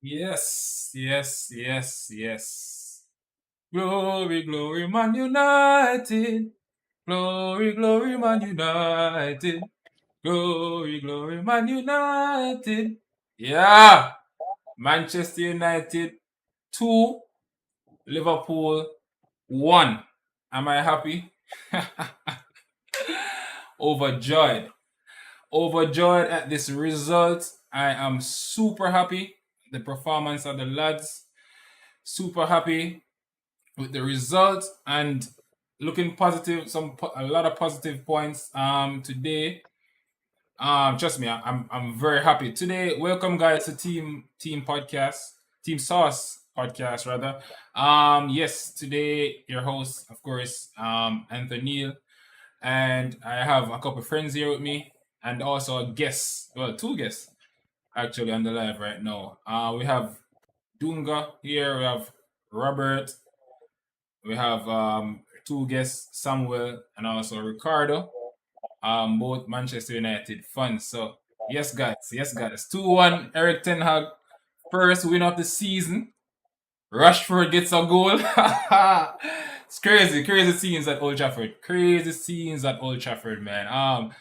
Yes, yes, yes, yes. Glory, glory, Man United. Glory, glory, Man United. Glory, glory, Man United. Yeah. Manchester United 2, Liverpool 1. Am I happy? Overjoyed. Overjoyed at this result. I am super happy. The performance of the lads. Super happy with the result and looking positive. A lot of positive points today. Trust me, I'm very happy today. Welcome guys to Team Podcast, Team Sauce Podcast rather. Yes, today your host, of course, Anthony, and I have a couple friends here with me, and also a guest. Well, two guests actually on the live right now. We have Dunga here. We have Robert. We have two guests, Samuel and also Ricardo. Both Manchester United fans. So yes guys. 2-1 Eric Ten Hag. First win of the season. Rashford gets a goal. It's crazy scenes at Old Trafford. Crazy scenes at Old Trafford, man.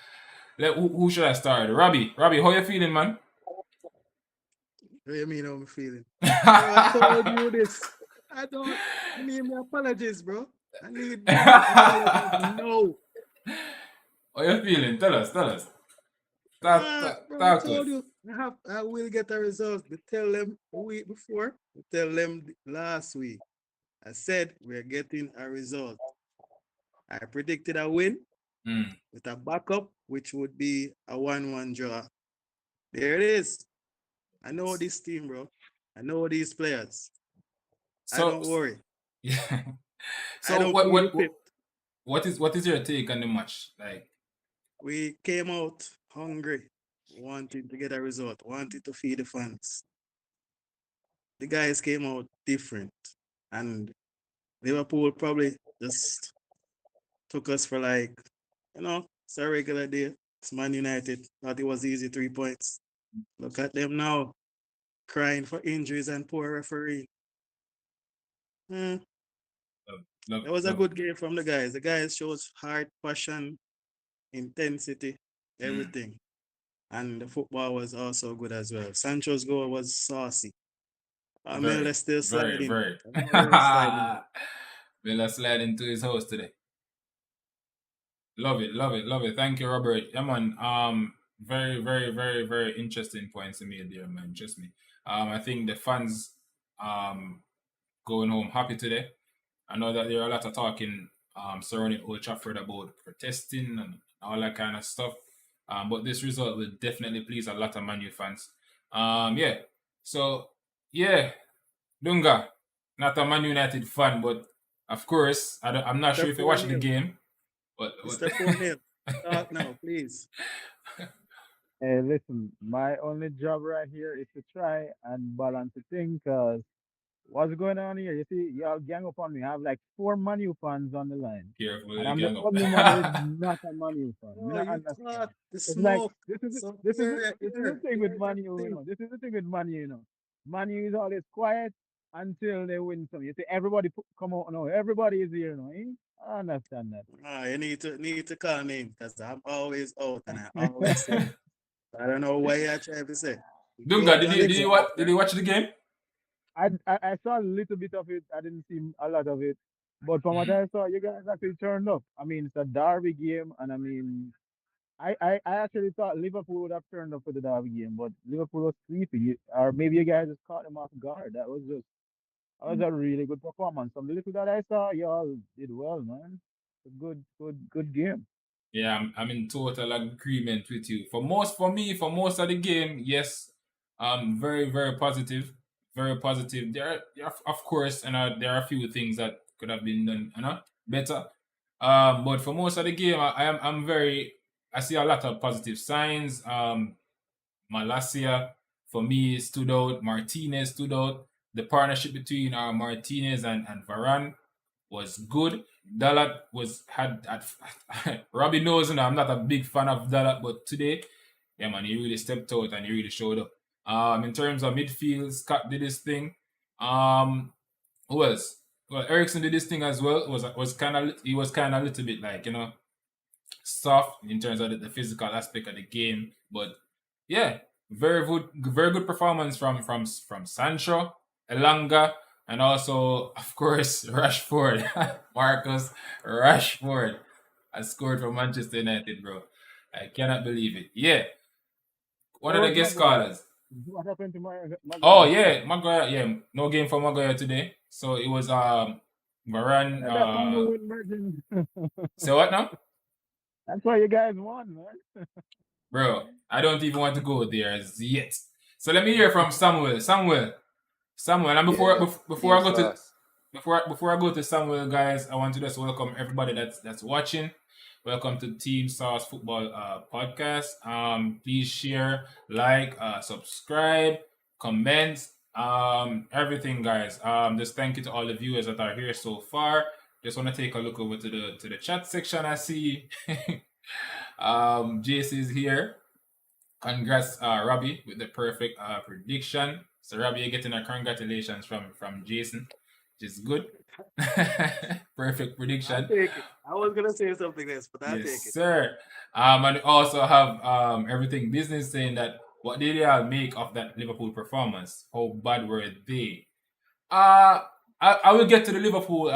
Who should I start? Robbie, how you feeling, man? What do you mean how I'm feeling? Bro, I told you this. I don't I need my apologies, bro. I need my apologies. No. How you feeling? Tell us. Bro, I Talk to told us. you I will get a result. We tell them the week before. We tell them last week. I said we're getting a result. I predicted a win Mm. with a backup, which would be a 1-1 draw. There it is. I know this team, bro. I know these players. I So don't worry. yeah. I So don't plead the fifth. what is your take on the match? Like We came out hungry, wanting to get a result, wanting to feed the fans. The guys came out different, and Liverpool probably just took us for it's a regular day. It's Man United. Thought it was easy 3 points. Look at them now, crying for injuries and poor referee. Hmm. love, It was a love. good game from the guys. The guys shows heart, passion, intensity, Mm. everything. And the football was also good as well. Sancho's goal was saucy. Very, Miller still very, sliding. very. Miller sliding. Villa slide into his house today. Love it. Thank you, Robert. Yeah, man. Very, very, very, very interesting points you made there, man. Trust me. I think the fans um going home happy today. I know that there are a lot of talking surrounding Old Trafford about protesting and all that kind of stuff. But this result will definitely please a lot of Man U fans. Yeah. So yeah, Dunga, not a Man United fan, but of course, I'm not Mr. sure if you watched the 4-0. game, but Mr. 4-0. Talk now, please. Hey, listen, my only job right here is to try and balance the thing, cause what's going on here? You see, y'all gang up on me. I have like four Manu fans on the line, careful, and you I'm the gang up. only one who is not a Manu fan. Me Oh, not you understand. caught the It's like smoke. So this is here, this is the here, thing with here's Manu, you everything. know. This is the thing with Manu, you know. Manu is always quiet until they win some. You see, everybody come out now. Everybody is here now. Eh? I understand You need to call me because I'm always out and I always say it. I don't know why you're trying to say. If you Dunga, out did on you the did you game, watch did right? you watch the game? I saw a little bit of it. I didn't see a lot of it. But from what Mm. I saw, you guys actually turned up. I mean, it's a derby game, and I mean, I actually thought Liverpool would have turned up for the derby game, but Liverpool was sleepy. Or maybe you guys just caught them off guard. That was a really good performance. From the little that I saw, y'all did well, man. A good game. Yeah, I'm in total agreement with you. For most of the game, yes, very, very positive, very positive. There are, of course, there are a few things that could have been done, better. But for most of the game, I'm very. I see a lot of positive signs. Malasia for me stood out. Martinez stood out. The partnership between Martinez and Varane was good. Dalat was had Robbie knows, I'm not a big fan of Dalat, but today, yeah man, he really stepped out and he really showed up. In terms of midfield, Scott did his thing. Um, who else? Well, Ericsson did his thing as well. Was kind of he was kind of a little bit like soft in terms of the physical aspect of the game, but yeah, very good performance from Sancho, Elanga, and also of course Rashford, Marcus Rashford has scored for Manchester United, bro. I cannot believe it. Yeah, one What of the about guest Maguire? scholars. What happened to Oh Maguire? yeah, Maguire. Yeah, no game for Maguire today. So it was Varane. That man will win, Virgin. Say what now? That's why you guys won, man. Bro, I don't even want to go there as yet. So let me hear from Samuel. Samuel, and Yeah, before team I go to sauce. before I go to Samuel, guys, I want to just welcome everybody that's watching. Welcome to Team Sauce Football Podcast. Please share, like, subscribe, comment, everything, guys. Just thank you to all the viewers that are here so far. Just want to take a look over to the chat section. I see JC is here. Congrats, Robbie, with the perfect prediction. So, Robbie, you're getting a congratulations from Jason, which is good. Perfect I'll prediction. take it. I was gonna say something else, but I'll Yes, take it. sir. And also have everything business saying that what did they all make of that Liverpool performance? How bad were they? Uh I will get to the Liverpool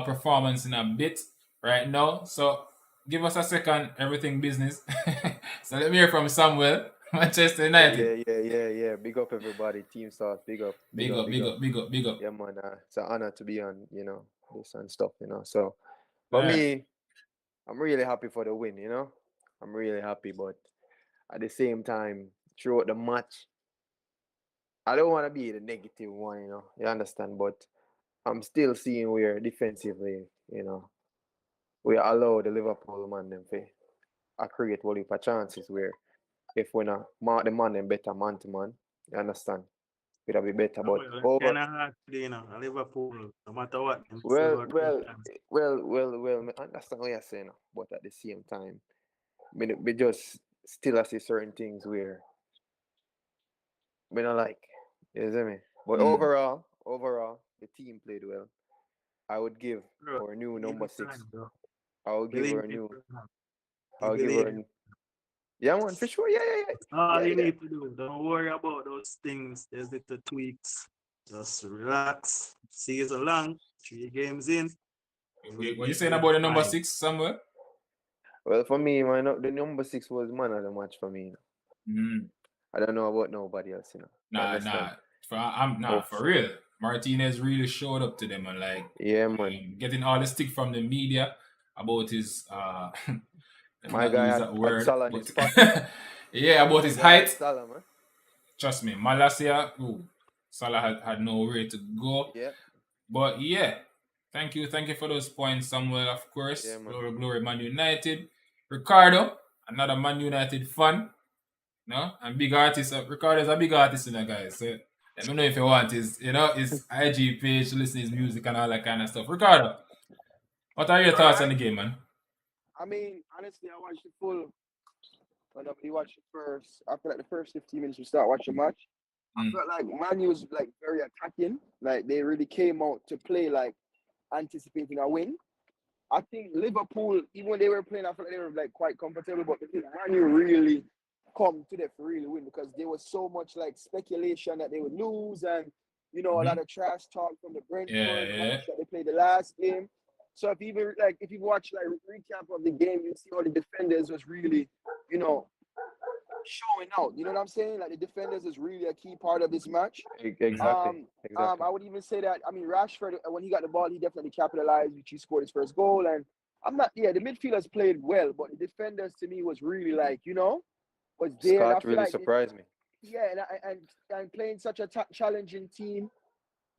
performance in a bit right now. So give us a second, everything business. So let me hear from Samuel, Manchester United. Yeah. Big up everybody, team sauce. Big up, big Big up, up, big big up. up, big up, big up. Yeah, man. It's an honor to be on, this and stuff. So for Alright. me, I'm really happy for the win. I'm really happy, but at the same time, throughout the match, I don't want to be the negative one. You understand? But I'm still seeing where defensively, we allow the Liverpool man them to create what if a chances where if we not mark the man them better man to man, you understand? It'll be better. But Well, it's over kind of hard today, Liverpool, no matter what, them still well, got good well, chance. I understand what you're saying, but at the same time, we just still see certain things where we don't like. You see me? But Mm. overall, the team played well. I would give Bro, our new give number it six. time, bro. I will give her Believe a me, new. bro. You I'll give her believe a me. new. Yeah, man, for sure. Yeah. All Yeah, you yeah. need to do, don't worry about those things. There's little tweaks. Just relax. Season long, 3 games in, What you saying we'll be about the number fine. 6, Samuel? Well, for me, the number six was man of the match for me. Mm. I don't know about nobody else. You Nah, understand? nah. I'm Oh, nah for real. Martinez really showed up to them and like yeah, man. getting all the stick from the media about his let's My not guy use had, that had word, Salah in his but pocket. yeah, about My his guy had height. Salah, man. Trust me, Malasia, ooh, Salah had nowhere to go. Yeah, But yeah, thank you for those points, Samuel. Of yeah, course, man. glory, Man United. Ricardo, another Man United fan, no, and big artist. Ricardo is a big artist, guys. So let me know if you want his IG page to listen to his music and all that kind of stuff. Ricardo, what are your All thoughts on right. the game, man? I mean, honestly, I watched the full. When we watched the first, after like the first 15 minutes, we start watching the match. I Mm. felt like Man U was like very attacking. Like they really came out to play like anticipating a win. I think Liverpool, even when they were playing, I felt like they were like quite comfortable. But I think Man U really come to them for really win because there was so much like speculation that they would lose and a Hmm. lot of trash talk from the Yeah, Brentford yeah. match that they played the last game. So if you watch like recap of the game, you see all the defenders was really, you know, showing out. You know what I'm saying? Like the defenders is really a key part of this match. Hmm. Exactly. I would even say that. I mean, Rashford when he got the ball, he definitely capitalized, which he scored his first goal. And the midfielders played well, but the defenders to me was really like, was there. And I Scott feel really like, surprised me. yeah, and playing such a challenging team.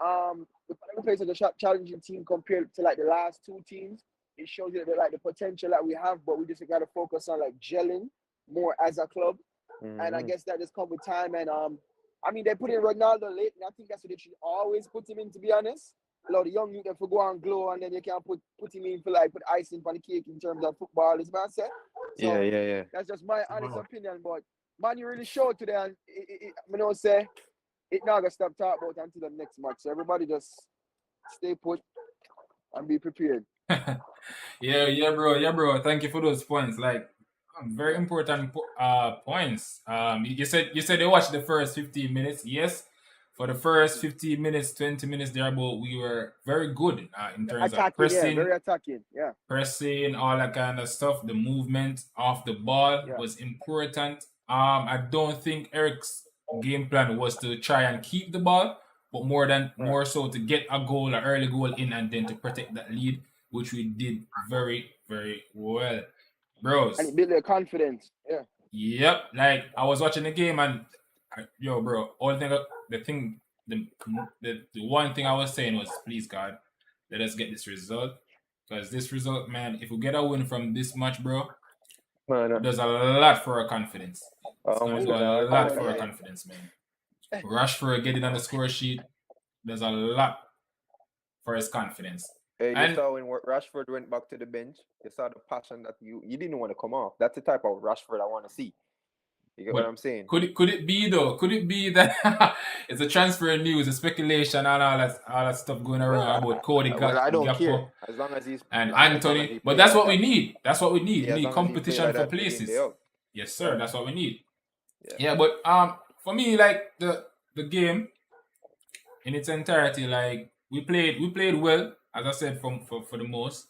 If I ever played such a challenging team compared to like the last two teams, it shows you that like the potential that we have, but we just got to focus on like gelling more as a club. And I Mm-hmm. guess that just come with time. And I mean, they put in Ronaldo late, and I think that's what they should always put him in. To be honest, a lot of young youth for go and glow, and then you can put him in for like put icing on the cake in terms of football. Is man said. Yeah, So yeah, yeah. that's just my honest Wow. opinion. But man, you really showed today, and I know say it not gonna stop talking about until the next match. So everybody just stay put and be prepared. Yeah, bro. Thank you for those points. Like, very Yeah. important points. You said they watched the first 15 minutes. Yes, for the first 15 minutes, 20 minutes thereabout, we were very good in terms of Attacking, yeah, very attacking. Yeah, all that kind of stuff. The movement of the ball yeah, was important. I don't think Eric's game plan was to try and keep the ball, but right. more so to get a goal, an early goal in, and then to protect that lead, which we did very, very well, And bros. it build their confidence. Yeah. Yep, like I was watching the game and yo, bro, all thing, the thing, the one thing I was saying was, please God, let us get this result, because this result, man, if we get a win from this match, bro, Man, it does a lot for our confidence. It's gonna do understand. a I agree lot Oh with for our that. yeah. confidence, man. Rashford getting on the score sheet does a lot for his confidence, Hey, you and saw when Rashford went back to the bench. You saw the passion that you didn't want to come off. That's the type of Rashford I want to see. You get what but I'm saying? could it be though? Could it be that it's a transfer news, a speculation, and all that stuff going around about Cody Well, I don't care Gakpo as long as and as long as Anthony? he But play that's like what we that. need. That's what we need. We Yeah, as need long as he play competition like for that day in day places. out. Yes, sir. Right. That's what we need. Yeah. Yeah, but for me, like the game in its entirety, like we played well, as I said, for the most.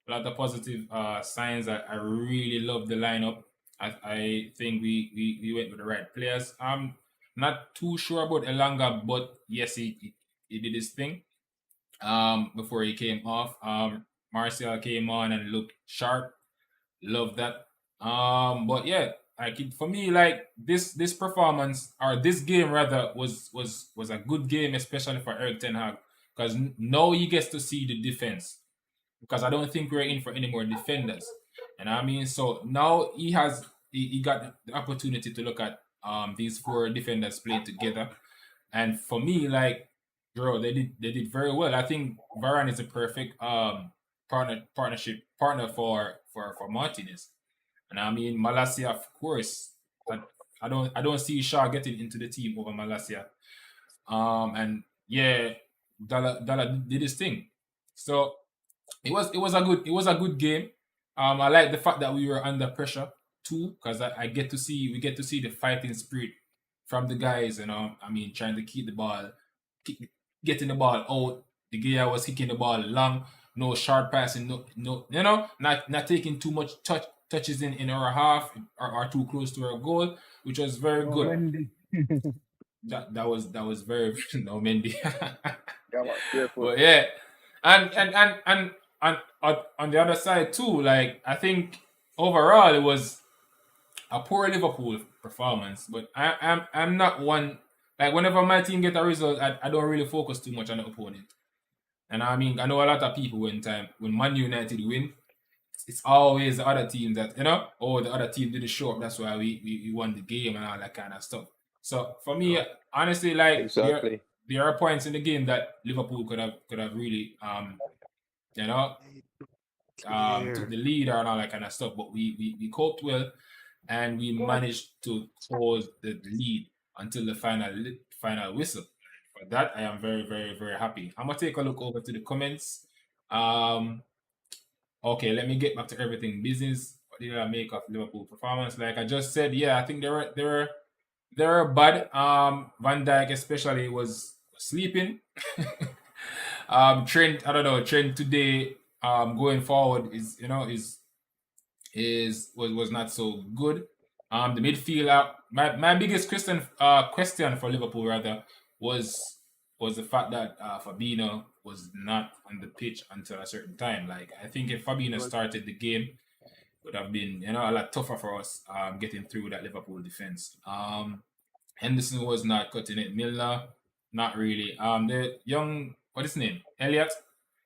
A lot of positive signs. I really love the lineup. I think we went with the right players. I'm not too sure about Elanga, but yes, he did his thing. Before he came off. Martial came on and looked sharp. Love that. But yeah, like for me, like this performance or this game rather was a good game, especially for Eric Ten Hag, because now he gets to see the defense. Because I don't think we're in for any more defenders, and I mean, so now he got the opportunity to look at these four defenders playing together, and for me, like, bro, they did very well. I think Varane is a perfect partner for Martinez. And I mean, Malasia, of course. I, I don't see Shaw getting into the team over Malasia. And yeah, Dala did his thing. So it was a good game. I like the fact that we were under pressure too, because I get to see we get to see the fighting spirit from the guys. I mean, trying to keep the ball, keep, getting the ball out. The guy was kicking the ball long, no short passing, no, not taking too much touches in our half or too close to our goal, which was very No good. Mendy. That was very no Mendy. Yeah, man, careful. But yeah, and on the other side too, like I think overall it was a poor Liverpool performance. But I'm not one, like whenever my team get a result, I don't really focus too much on the opponent. And I mean, I know a lot of people when Man United win, it's always the other team that oh, the other team didn't show up, that's why we won the game and all that kind of stuff. So for me, No, honestly, like Exactly. there are points in the game that Liverpool could have really you know took clear. the lead and all that kind of stuff, but we coped well, and we managed to close the lead until the final whistle. For that, I am very, very, very happy. I'm gonna take a look over to the comments. Um, okay, let me get back to everything business. What did I make of Liverpool performance? Like I just said, yeah, I think they were bad. Van Dijk especially was sleeping. Trent, I don't know. Trent today, going forward was not so good. The midfield, my biggest question for Liverpool rather was was the fact that Fabinho was not on the pitch until a certain time. Like I think if Fabinho But started the game, it would have been a lot tougher for us getting through that Liverpool defense. Henderson was not cutting it. Milner, not really. The young, what is his name? Elliot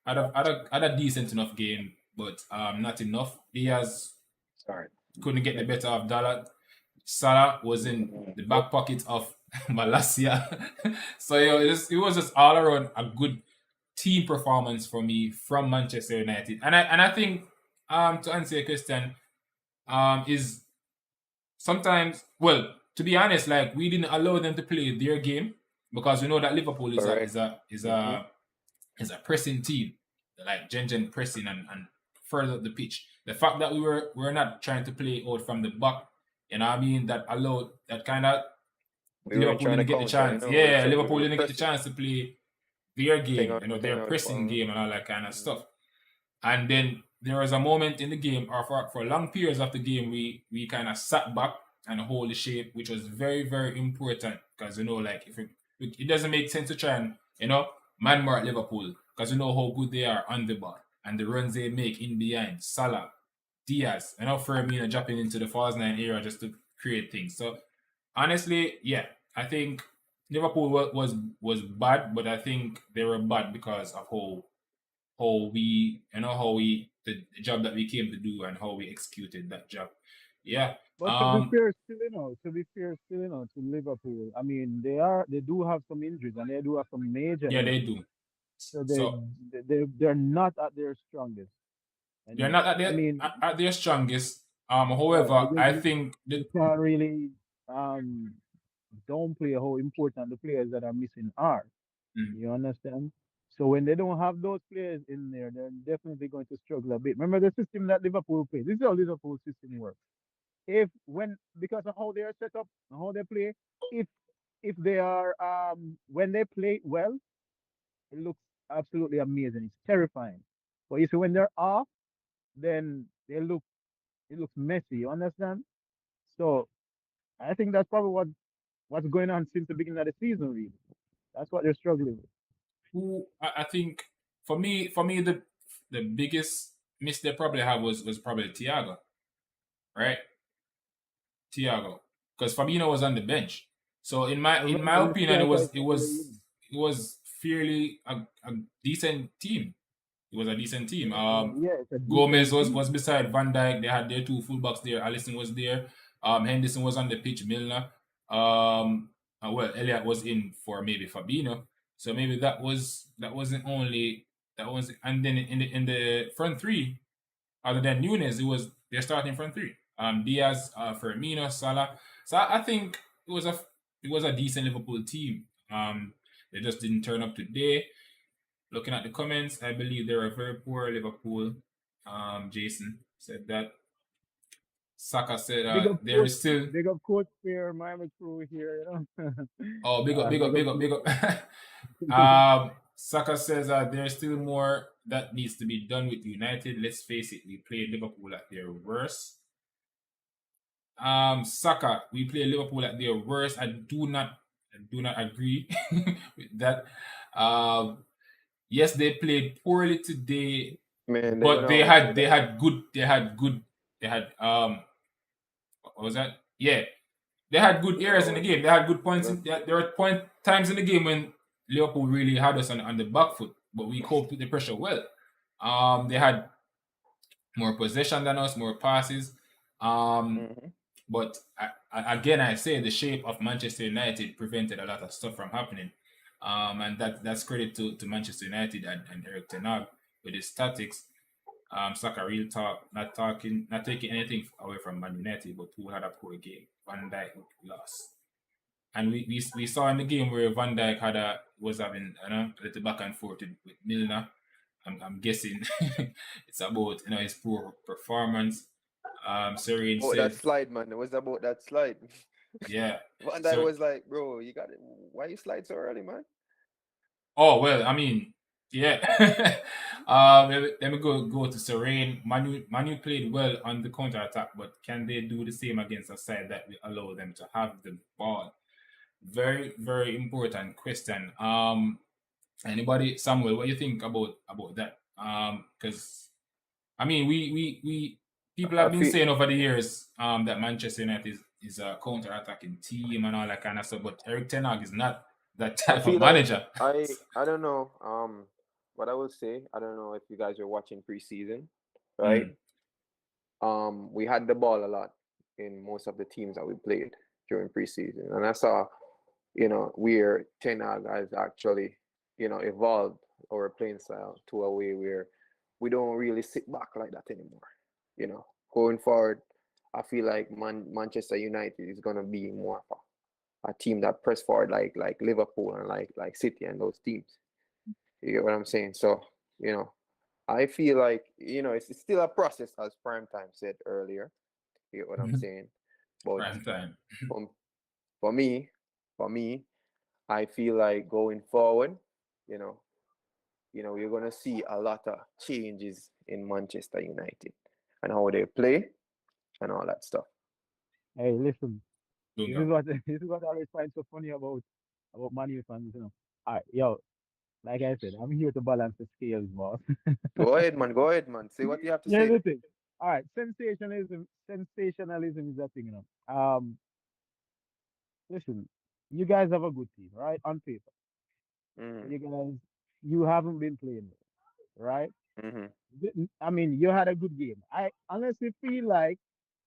had a decent enough game but not enough. Diaz Sorry. couldn't get the better of Dalot. Salah was in the back pocket of Malasia. So it was just all around a good team performance for me from Manchester United. And I think to answer your question, is sometimes, well, to be honest, like we didn't allow them to play their game because we know that Liverpool is a Correct. is a is Mm-hmm. a is a pressing team, like Gen pressing and further up the pitch. The fact that we're not trying to play out from the back, you know what I mean, that allowed that kind of We weren't Liverpool trying to didn't get the counter, you chance. know. Yeah, We Liverpool were didn't get the pressing chance to play their game, thing their out the pressing ball. game and all that kind of Mm-hmm. stuff. And then there was a moment in the game, or for long periods of the game, we kind of sat back and hold the shape, which was very, very important because, like, if it doesn't make sense to try and, man mark Liverpool because you know how good they are on the ball and the runs they make in behind. Salah, Diaz, Firmino dropping into the false nine area just to create things. So, honestly, yeah, I think Liverpool was bad, but I think they were bad because of how we the job that we came to do and how we executed that job. Yeah. But to be fair, still, to Liverpool, I mean, they do have some injuries and they do have some major Yeah, they injuries. do. So So they're not at their strongest. they're And not at I their mean, at their strongest. right, However, because I think you that can't really um downplay how important the players that are missing are. mm, You understand? So when they don't have those players in there, they're definitely going to struggle a bit. Remember the system that Liverpool plays. This is how Liverpool system works. If when because of how they are set up and how they play, if they are when they play well, it looks absolutely amazing. It's terrifying. But you see when they're off, then it looks messy. You understand? So I think that's probably what's going on since the beginning of the season. Really, that's what they're struggling with. who I think for me the biggest miss they probably had was probably Thiago, right? Thiago, because Fabinho was on the bench. So in my The in run, my the opinion, it strikers was it probably, was it was fairly a decent team. It was a decent team. yeah, it's a Gomez decent was team. beside Van Dijk. They had their two fullbacks there. Allison was there. Henderson was on the pitch. Milner. Elliot was in for maybe Fabinho. So maybe that wasn't only that was, and then in the front three, other than Nunes, it was their starting front three. Diaz, Firmino, Salah. So I think it was a decent Liverpool team. They just didn't turn up today. Looking at the comments, I believe they were very poor Liverpool. Jason said that. Saka said there is still. Big up coach Spear, Miami crew here, Oh, big up, big up, Big up big up, big coach up. Spear. Saka says there's still more that needs to be done with United. Let's face it, we played Liverpool at their worst. Saka, we play Liverpool at their worst. I do not agree with that. Yes, they played poorly today, Man, they're but gonna they always do had they that. had good they had what was that? Yeah, they had good They're gonna areas in the always game. They had good points. do There were point times in the game when Liverpool really had us on the back foot, but we coped with the pressure well. They had more possession than us, more passes. that. Um, but again, I say the shape of Manchester United prevented a lot of stuff from happening. And that's credit to Manchester United and Eric Ten Hag with his tactics. Saka real talk, not taking anything away from Man United, but who had a poor game. Van Dijk lost. And we saw in the game where Van Dijk was having a little back and forth with Milner. I'm guessing it's about his poor performance. Serene About that said, slide, man. It was about that slide. yeah. Van Dijk So was like, bro, you got it. Why you slide so early, man? oh well, I mean, yeah. Let me go to Serene. Manu played well on the counter attack, but can they do the same against a side that will allow them to have the ball? Very, very important question. Anybody, Samuel, what do you think about that? Because I mean, we people I have been feel saying over the years that Manchester United is a counter-attacking team and all that kind of stuff, but Eric Ten Hag is not that I type of feel like manager. I don't know. What I will say, I don't know if you guys were watching preseason. right? We had the ball a lot in most of the teams that we played during preseason, and I saw, where Ten Hag has actually, evolved our playing style to a way where we don't really sit back like that anymore. Going forward, I feel like Manchester United is gonna be more of a team that press forward like Liverpool and like City and those teams. You get what I'm saying? So, you know, I feel like, it's still a process, as Prime Time said earlier. You get what I'm saying? But Prime time. for, for me, for me, I feel like going forward, you know, you're gonna see a lot of changes in Manchester United and how they play and all that stuff. Hey, listen, this is Dunga. what this is what I always find so funny about Man U fans, All right, yo, like I said, I'm here to balance the scales, boss. Go ahead, man. Go ahead, man. Say what you have to Here's say. the thing. All right, sensationalism is a thing. Listen, you guys have a good team, right? On paper, Mm-hmm. you guys, you haven't been playing, right? Mm-hmm. I mean, you had a good game. I honestly feel like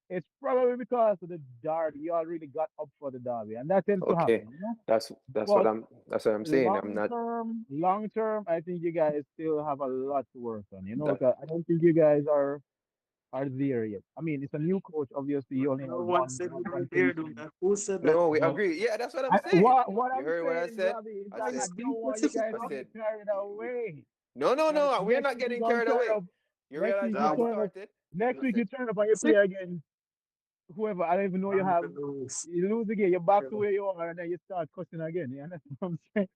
it's probably because of the derby. You all really got up for the derby, and that tends to Okay. happen. That's what But I'm saying. I'm not. long term, I think you guys still have a lot to work on. That 'Cause I don't think you guys are there yet. I mean, it's a new coach. Obviously, you only have No one one said one we were one there, preseason. Dunga. Who said that? No, we But agree. Yeah, that's what I'm saying. what You I'm heard what I saying, said? Robbie, is I that I said, Be don't want you specific, guys I to man. get said, carried away. no, no, Because no. We're next not week you're getting gonna carried turn away. up. You Next realize week we you Java. just turn up. started? Next week you Listen, turn up and you play Sick. against whoever. I don't even know you I'm have. the lose. You lose the game. You're back to where you are, and then you start cussing again. You understand what I'm saying?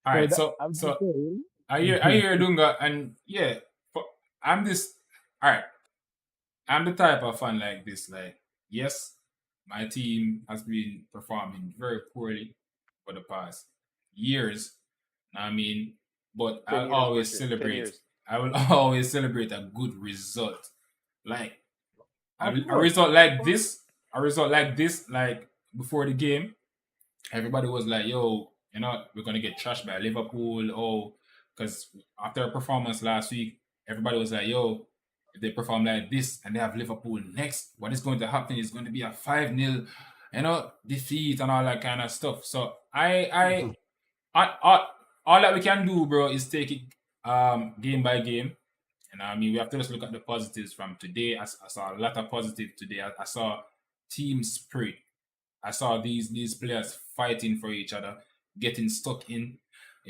All So right, that so I'm just so saying. I hear Dunga, and yeah, I'm this. All right, I'm the type of fan like this. Like, yes, my team has been performing very poorly for the past years. I mean, but 10 years, Bridget. 10 years. I will always celebrate a good result. Like Of a course, result of like course. this, like before the game, everybody was like, "Yo, we're gonna get trashed by Liverpool." Oh, because after a performance last week, everybody was like, "Yo, if they perform like this and they have Liverpool next, what is going to happen is going to be a 5-0, defeat and all that kind of stuff." So I all that we can do, bro, is take it game by game. And I mean, we have to just look at the positives from today. I saw a lot of positive today. I saw team spirit. I saw these players fighting for each other, getting stuck in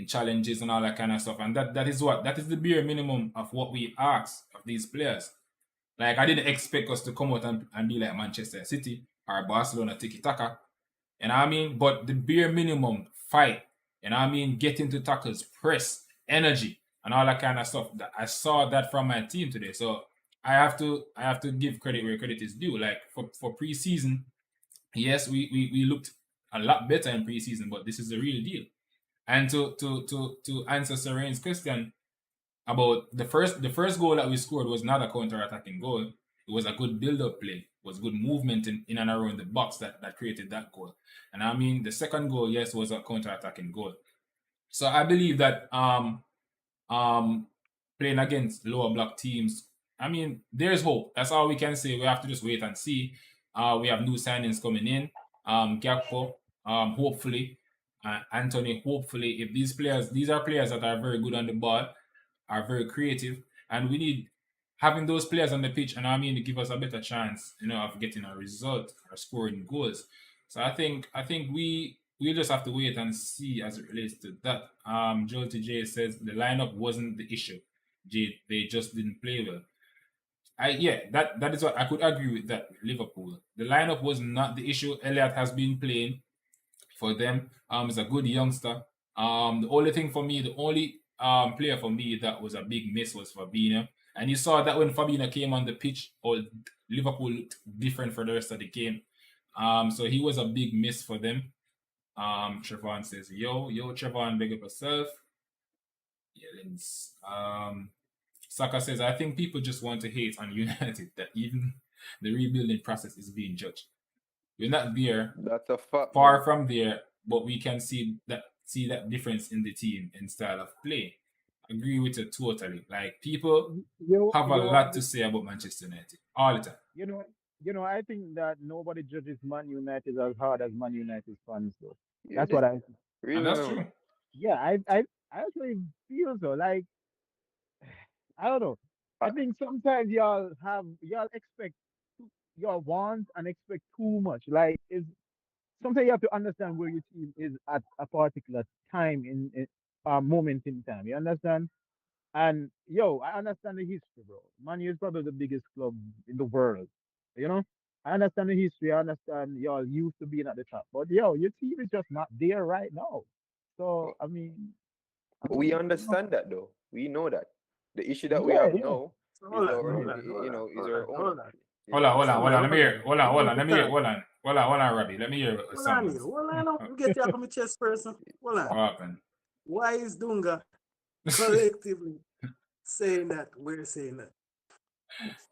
challenges and all that kind of stuff. And that is the bare minimum of what we ask of these players. Like I didn't expect us to come out and be like Manchester City or Barcelona tiki taka. You know what I mean? But the bare minimum fight, get into tackles, press, energy, and all that kind of stuff. I saw that from my team today. So I have to give credit where credit is due. Like for preseason, yes, we looked a lot better in preseason, but this is the real deal. And to answer Serene's question about the first goal that we scored was not a counter-attacking goal. It was a good build-up play. It was good movement in and around the box that created that goal. And the second goal, yes, was a counter-attacking goal. So I believe that um, playing against lower block teams. There's hope. That's all we can say. We have to just wait and see. We have new signings coming in. Gakpo, hopefully, Anthony, hopefully. If these are players that are very good on the ball, are very creative, and we need having those players on the pitch. And to give us a better chance, of getting a result or scoring goals. So I think we just have to wait and see as it relates to that. Joel TJ says the lineup wasn't the issue. They just didn't play well. That is what I could agree with that with Liverpool. The lineup was not the issue. Elliot has been playing for them. He's a good youngster. The only player for me that was a big miss was Fabinho. And you saw that when Fabinho came on the pitch, or Liverpool looked different for the rest of the game. So he was a big miss for them. Trevon says, yo, Trevon, big up yourself. Saka says, I think people just want to hate on United that even the rebuilding process is being judged. We're not there, That's a fact, far man. from there, but we can see that difference in the team and style of play. agree with you totally. Like people have a You know what? lot to say about Manchester United all the time. You know, I think that nobody judges Man United as hard as Man United fans, though. You That's what did? I think. And Really that's know. true. Yeah, I actually feel so. Like, I don't know. I, I think sometimes y'all expect y'all want and expect too much. Like, is sometimes you have to understand where your team is at a particular time in moment in time. You understand? And yo, I understand the history, bro. Man U is probably the biggest club in the world. You know? I understand the history. I understand y'all used to being at the top. But yo, your team is just not there right now. So we you know, understand that though. We know that. The issue that we yeah, have yeah. now So is hold on, our, hold Mhm. on, hold on, is hold our on, own. hold on. You know. Hold on, Somewhere, let me hold hear, on. We need to talk. hold on, Robbie. Let me hear Hold on here. someone's. Hold on up. Get you off my chest person. Hold on. What happened? Why is Dunga collectively saying that we're saying that?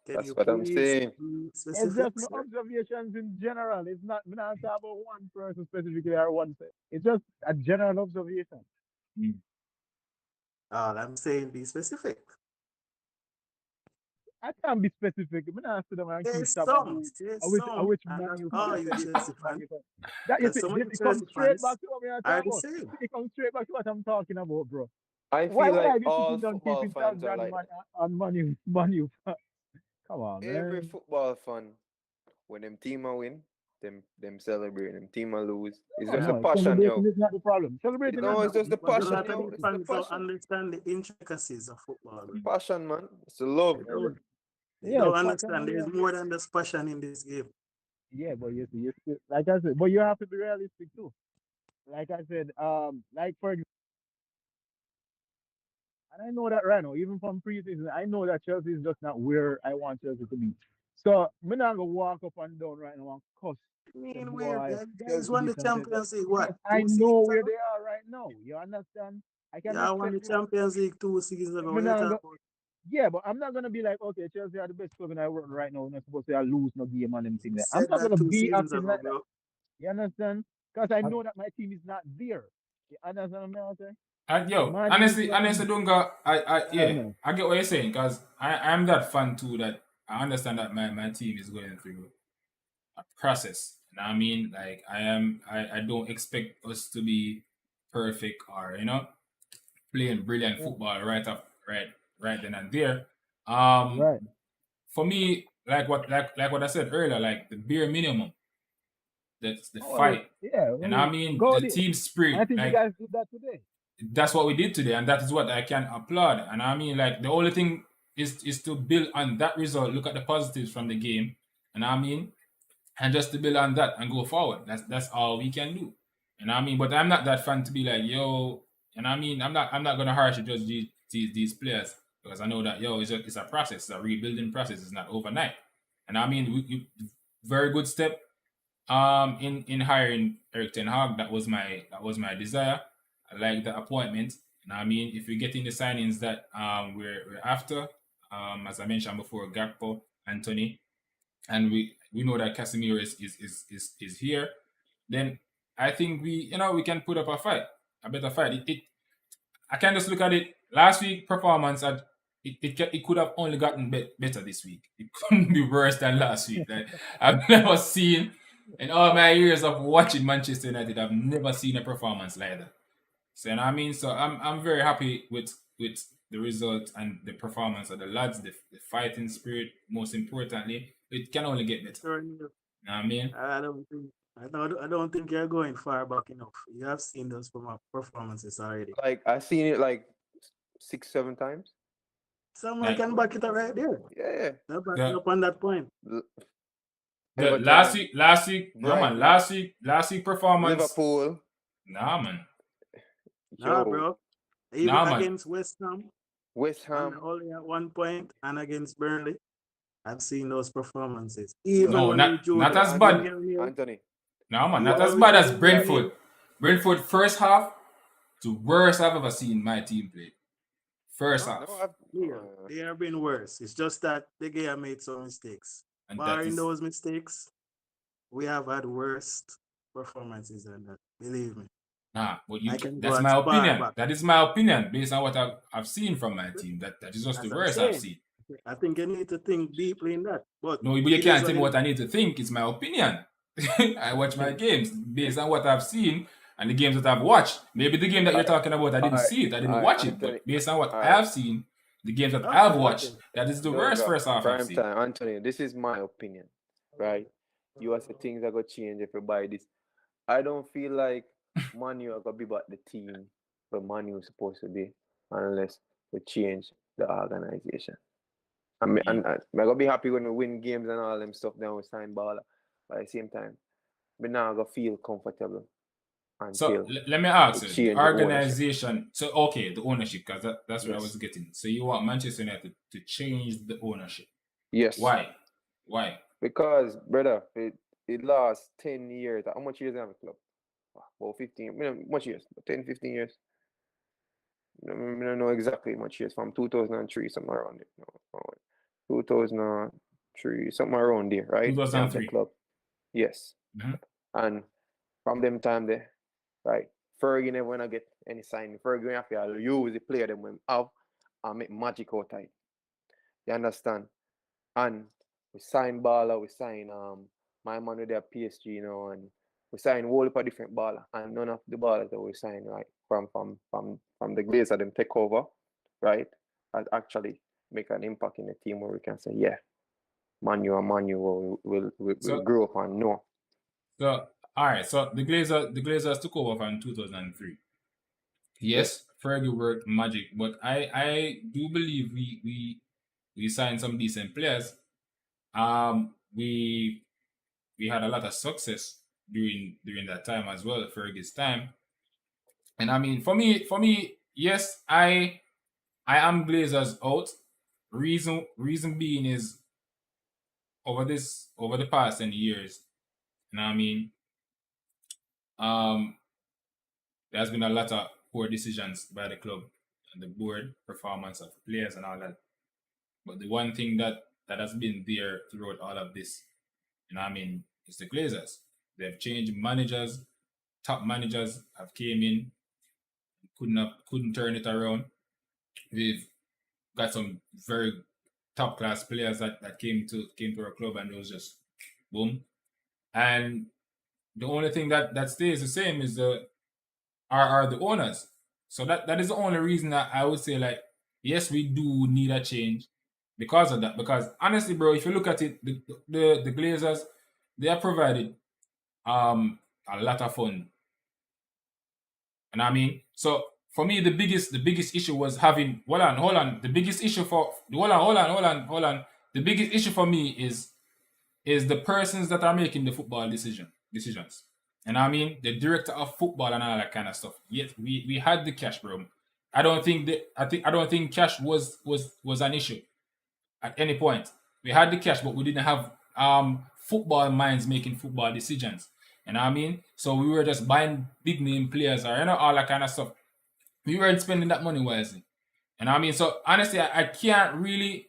Can That's you what I'm please saying. be It's just specific, my sir? observations in general. It's not me not talk about one person specifically or one set. It's just a general observation. Mm. All I'm saying, be specific. I can't be specific. I'm not sit down and keep There's tab on some, there's I some, which and man not you fan all you said this, Chelsea which man fans, you fan. That you because see, some of this the it comes Chelsea straight fans back to what we are are talking the about. same. It comes straight back to what I'm talking about, bro. I Why feel would like I be all sitting down football keeping tabs fans are on like that. man you fan? Come on, Every man. football fan, when them team a win, them celebrate. Them team a lose. It's Oh just a no, passion, celebration yo. is not the problem. Celebrating is No, it's not just the But a the passion, lot of yo. these problem. It's the fans don't passion. understand the intricacies of football, The bro. passion, man. It's the They love. don't. They Yeah, don't it's passion. understand. There's more than just passion in this game. Yeah, but you still, like I said, but you have to be realistic too. Like I said, like for example, and I know that right now, even from preseason, I know that Chelsea is just not where I want Chelsea to be. So I'm not gonna walk up and down right now and cuss I the mean, we're boy guys Chelsea won this the and that Champions League because what I 2 seasons know where ago? they are right now. You understand? I can Yeah, I won accept the that. Champions League 2 seasons ago. I'm What you not talking go- about? yeah, but I'm not gonna be like, okay, Chelsea are the best club in the world right now. We're not supposed to lose no game and them thing You there. I'm said not that gonna two be seasons acting ago, like that. bro. You understand? Because I know that my team is not there. You understand what I'm saying? And yo, Man U is honestly, my honestly, team. Dunga, I yeah, know. I get what you're saying because I'm that fan too. That I understand that my team is going through a process. You know what I mean? Like I don't expect us to be perfect or playing brilliant Yeah, football right then and there. Um, right. for me, like what I said earlier, like the bare minimum, that's the Oh, fight. yeah. And Well, I mean go the there. team spirit, I think you like guys did that today. that's what we did today, and that is what I can applaud. And I mean, like the only thing is to build on that result. Look at the positives from the game, and I mean, and just to build on that and go forward. That's all we can do. And I mean, but I'm not that fan to be like yo. And I mean, I'm not gonna harshly judge these players because I know that yo, it's a process, it's a rebuilding process. It's not overnight. And I mean, very good step in hiring Eric Ten Hag. That was my desire. I like the appointment. And I mean, if we're getting the signings that we're after, as I mentioned before, Gakpo, Anthony, and we know that Casemiro is here, then I think we can put up a better fight. I can just look at it. Last week performance, it could have only gotten better this week. It couldn't be worse than last week. Like I've never seen in all my years of watching Manchester United, I've never seen a performance like that. So you know what I mean, so I'm very happy with the result and the performance of the lads, the fighting spirit. Most importantly, it can only get better. Sure, Neil. You know what I mean? I don't think you're going far back enough. You have seen those performances already. Like I seen it like 6, 7 times. Someone Like can back it up right there. Yeah. They'll back you the up on that point. L- the last Everton, week, last week, no man, Brighton, last week performance, Liverpool. nah man, Nah, Yo, bro. Even nah man. against West Ham, West and Ham. only at one point, and against Burnley, I've seen those performances. Yo, Even No, when we not drew not the as Anthony, bad. 0-0, Anthony. Nah man, not even as when we bad drew as the 0-0, Brentford. Brentford first half, the worst I've ever seen my team play. First No, half, I've. yeah, they have been worse. It's just that the game made some mistakes. and that Barring is those mistakes, we have had worst performances than that. Believe me. Nah, but I can go that's as my far opinion. back. That is my opinion based on what I've seen from my team. That is just the As I'm worst I've saying, seen. I think you need to think deeply in that. But No, but you it is can't what tell me it what is. I need to think. It's my opinion. I watch my games based on what I've seen and the games that I've watched. Maybe the game that you're talking about, I didn't see it, I didn't watch it. Anthony. But based on what All I right, have seen, the games that I've Okay, watched, okay. that is the don't worst go. first half I've Prime seen. time, Anthony. This is my opinion, right? You are say things are gonna change if you buy this. I don't feel like Manu are gonna be about the team where Manu is supposed to be unless we change the organization. I'm gonna be happy when we win games and all them stuff. Then we sign baller. But at the same time, we now gonna feel comfortable So until let me we ask you, the change the ownership. organization. So okay, the ownership, because that's what I Yes, was getting. So you want Manchester United to change the ownership? yes. Why? Why? Because brother, it lost 10 years. How much years have a club? About 15. Much years? 10, 15 years. I don't know exactly much years. From 2003, something around it. No, 2003, something around there, right? They have the 2003. club. Yes. Mhm. And from them time there, right? Fergie never wanna get any sign. Fergie have to use the player them when have and make magic out of it. You understand? And we sign baller, we sign my man with their PSG, and we sign a whole heap of different baller, and none of the ballers that we sign right from the Glazer them take over, right? And actually make an impact in the team where we can say, yeah, Manu and Manu will So grow up and know. so all right. So the Glazers took over from 2003. Yes. Yes, Fergie worked magic, but I do believe we signed some decent players. We had a lot of success during that time as well, Fergie's time. And I mean, for me, yes, I am Glazers out. Reason being is over the past 10 years, and I mean, um, there's been a lot of poor decisions by the club and the board, performance of players and all that. But the one thing that has been there throughout all of this, I mean, is the Glazers. They've changed managers, top managers have came in, couldn't turn it around. We've got some very top class players that came to our club and it was just boom. And the only thing that stays the same is are the owners. So that is the only reason that I would say, like, yes, we do need a change because of that. Because honestly, bro, if you look at it, the Glazers, they have provided a lot of fun. And I mean, so for me, the biggest issue was having hold on. The biggest issue for hold on. The biggest issue for me is the persons that are making the football decisions. And I mean the director of football and all that kind of stuff. Yes, we had the cash, bro. I don't think cash was an issue at any point. We had the cash, but we didn't have football minds making football decisions. And I mean, so we were just buying big name players or all that kind of stuff. We weren't spending that money wisely. And I mean, so honestly, I can't really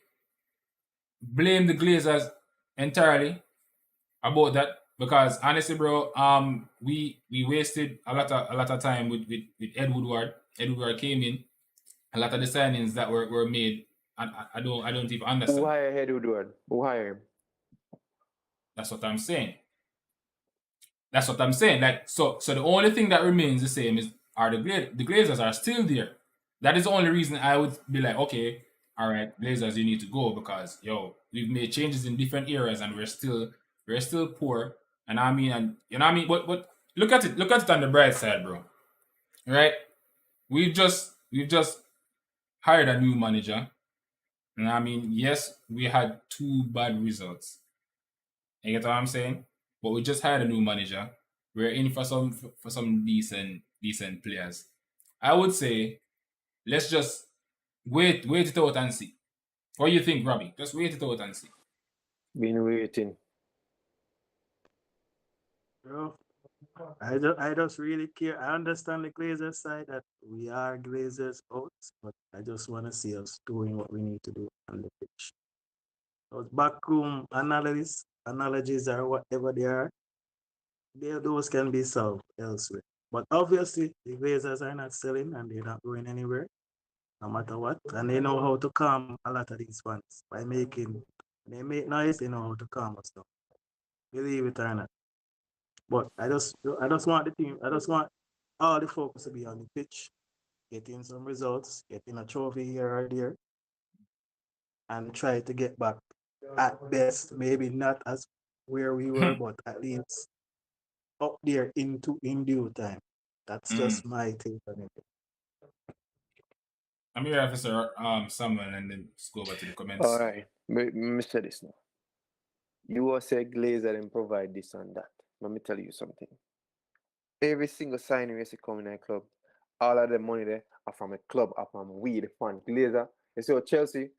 blame the Glazers entirely about that because honestly, bro, we wasted a lot of time with Ed Woodward. Ed Woodward came in. A lot of the signings that were made, I don't even Who understand. hire Head Woodward? Who hire him? That's what I'm saying. That's what I'm saying. Like so the only thing that remains the same is are the Glazers are still there. That is the only reason I would be like, okay, all right, Glazers, you need to go because we've made changes in different areas and we're still poor. And I mean, and you know what I mean. But look at it on the bright side, bro. Right? We've just hired a new manager. And I mean, yes, we had two bad results. You get what I'm saying? But we just hired a new manager. We're in for some decent players. I would say let's just wait it out and see. What do you think, Robbie? Just wait it out and see. Been waiting. Bro, I just really care. I understand the Glazers side that we are Glazers out, but I just want to see us doing what we need to do on the pitch. Those backroom analogies or whatever they are, those can be solved elsewhere. But obviously, the Glazers are not selling and they're not going anywhere, no matter what. And they know how to calm a lot of these fans by making, when they make noise, they know how to calm us down. Believe it or not. But I just want the team, I just want all the focus to be on the pitch, getting some results, getting a trophy here or there, and try to get back at best, maybe not as where we were, but at least up there in due time. That's just my take on it. I'm here, Officer Samuel, and then just go over to the comments. All right, me say this now. You will say Glazer and provide this and that. Let me tell you something. Every single signing you see coming in a club, all of the money there are from a club, are from we, the fan. Glazer, you see Chelsea,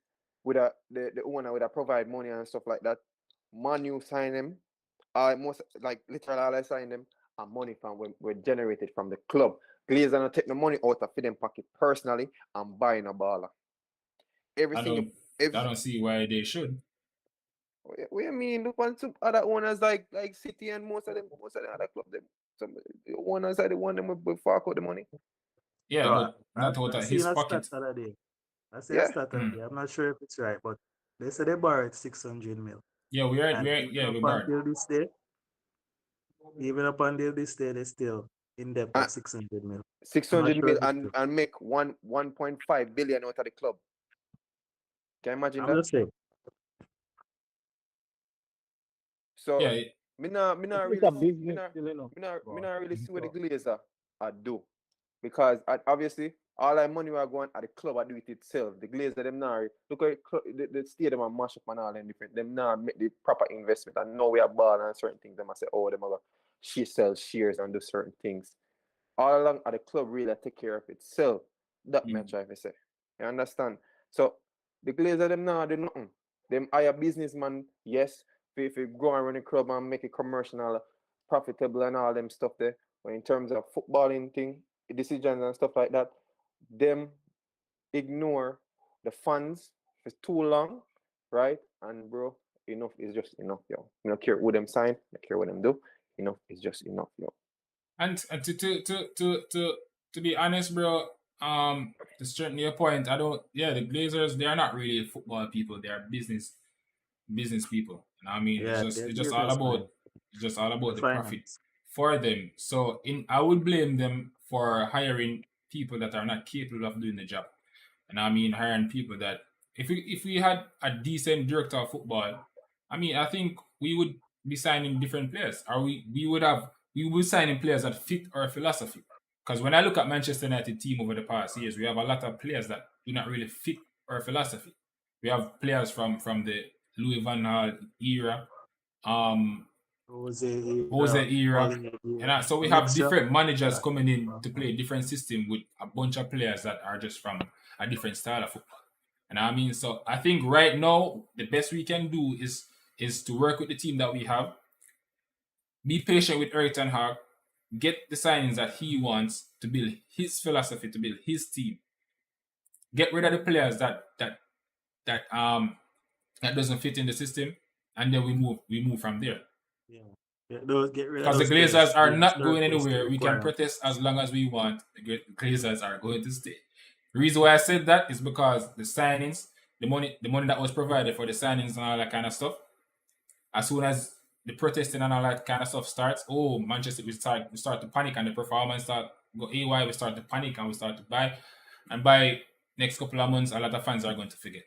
with the owner would provide money and stuff like that. Manu sign them, most like literally all I sign them and money from were generated from the club. Glazer not take the money out of them pocket personally and buying a baller. Every I single don't see why they should. what do you mean? Look on some other owners like City and most of them other club them. Some owners are the one them will fork out the money. Yeah, So but not out I of seen his a stat pocket. the other day. I see a Yeah. stat the other day. I'm not sure if it's right, but they said they borrowed 600 mil. Yeah, And we barred. even up until this day, they're still in debt Uh, of 600 mil. I'm not 600 sure mil if it's true. and make 1.5 billion out of the club. Can you imagine I'm that? just saying. So Yeah, me not It's really a see business still, you know. me not really see what the So, Glazer I do. Because obviously all that money we are going at the club I do it itself. The Glazer them now look at the stadium and mash up and all them different. Them now make the proper investment and know we are ball and certain things. Them I say, oh, them are she sells shares and do certain things. All along at the club really take care of itself. That me try to say. You understand? So the Glazer them now do nothing. Them hire businessman, yes, if you go and run a club and make it commercial, profitable and all them stuff there. But in terms of footballing thing, decisions and stuff like that, them ignore the fans for too long, right? And bro, enough is just enough, yo. You don't care who them sign, don't care what them do. Enough is just enough, yo. and to be honest, bro, to straighten your point, I don't. Yeah, the Glazers, they are not really football people. They are business people. You know what I mean? Yeah, they're It's just all about businessmen. The the profit finance. for them. So I would blame them for hiring people that are not capable of doing the job. And I mean hiring people that if we had a decent director of football, I mean I think we would be signing different players. Or we would signing players that fit our philosophy. Because when I look at Manchester United team over the past years, we have a lot of players that do not really fit our philosophy. We have players from the Louis van Gaal era, um, Jose era, and so A we have mixture. different managers Yeah. coming in to play a different system with a bunch of players that are just from a different style of football. And I mean, so I think right now the best we can do is to work with the team that we have, be patient with Eric Ten Hag, get the signings that he wants to build his philosophy, to build his team, get rid of the players that that doesn't fit in the system, and then we move from there. Yeah. Get rid of Because the those players Glazers are being not going surplus to anywhere. We can requirements. protest as long as we want. The Glazers are going to stay. The reason why I said that is because the signings, the money that was provided for the signings and all that kind of stuff, as soon as the protesting and all that kind of stuff starts, oh, Manchester we start to panic and the performance start go AY, we start to panic and we start to buy. And by next couple of months, a lot of fans are going to forget.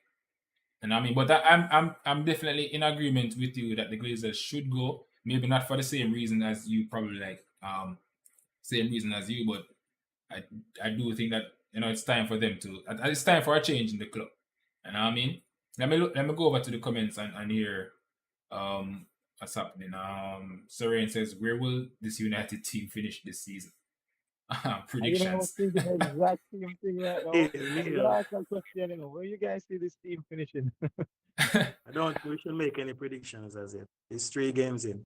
And I mean, but I'm definitely in agreement with you that the Glazers should go. Maybe not for the same reason as you, probably like same reason as you, but I do think that it's time for them to. It's time for a change in the club. And I mean, let me go over to the comments and hear what's happening. Soren says, where will this United team finish this season? and you know, I was Predictions. thinking the exact same thing right now. Hey, I was Leo, gonna ask that question, you know, where you guys see this team finishing? I don't think we should make any predictions as yet. It's 3 games in.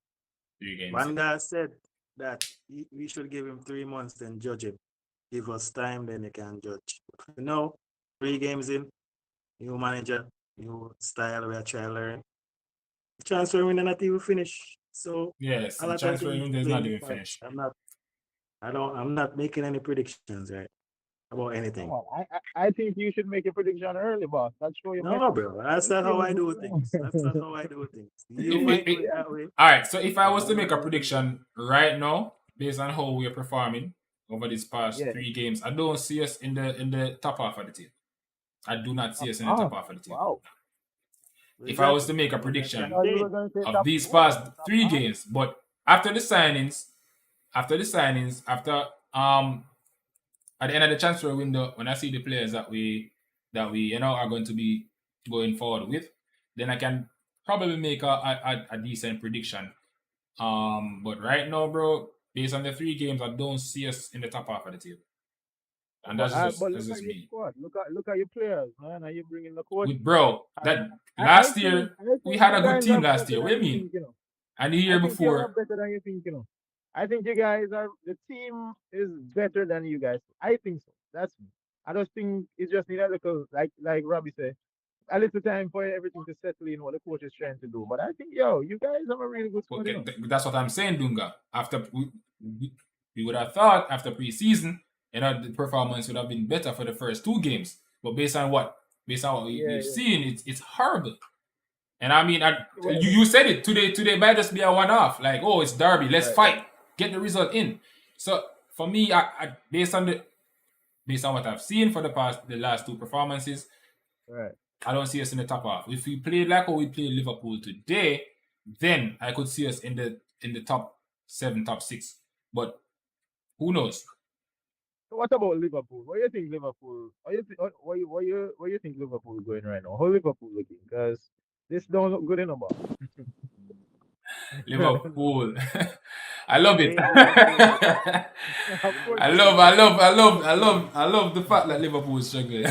3 games Van in. Gaal said that we should give him 3 months, then judge him. Give us time, then you can judge. But for now, 3 games in, new manager, new style, we are trying to learn. Transfer window not even finish. So Yes, a the lot of transfer things window is playing not the even part. finished. I'm not making any predictions, right? About Come anything. on, I think you should make a prediction early, boss. That's show you No, bro. That's your not how team is I do good. things. That's not how I do things. You If might do it, it Yeah, that way, all right, so if I but was that's to not make a how I do things. prediction right now, based on how we are performing over these past yeah. 3 games, I don't see us in the top half of the table. I do not see Top us in the top half. half of the table. Wow. If I was Exactly. to make a But that's I what I'm prediction thought you were saying. going to say of top these four, past man. Top three half. games, but after the signings, after at the end of the transfer window, when I see the players that we are going to be going forward with, then I can probably make a decent prediction. But right now, bro, based on the 3 games, I don't see us in the top half of the table, and But but that's look at just your me. squad. Look at your players, man. Are you bringing the coach? With bro, I that I last think year we had you a good guys team are last better year. What do than you you mean? think, you know. And the I year think you are before, better than you think, you know. I think you guys are the team is better than you guys. I think so. That's me. I just think it's just need a little like Robbie said, a little time for everything to settle in what the coach is trying to do. But I think you guys have a really good squad, you know. that's what I'm saying, Dunga. We would have thought after preseason, the performance would have been better for the first 2 games. But based on what Yeah, we've yeah. seen, it's horrible. And I mean, Well, you said it today. Today might just be a one-off. Like, oh, it's Derby. Let's right, fight. Get the result in. So for me, based on what I've seen for the last 2 performances, right. I don't see us in the top half. If we played like how we played Liverpool today, then I could see us in the top 7, top 6. But who knows? So what about Liverpool? What do you think Liverpool? What you think Liverpool going right now? How Liverpool looking? Because this don't look good enough. Liverpool. I love it. Playing Liverpool. Of You know, course I you love, do. I love, I love, I love, I love the fact that Liverpool is struggling.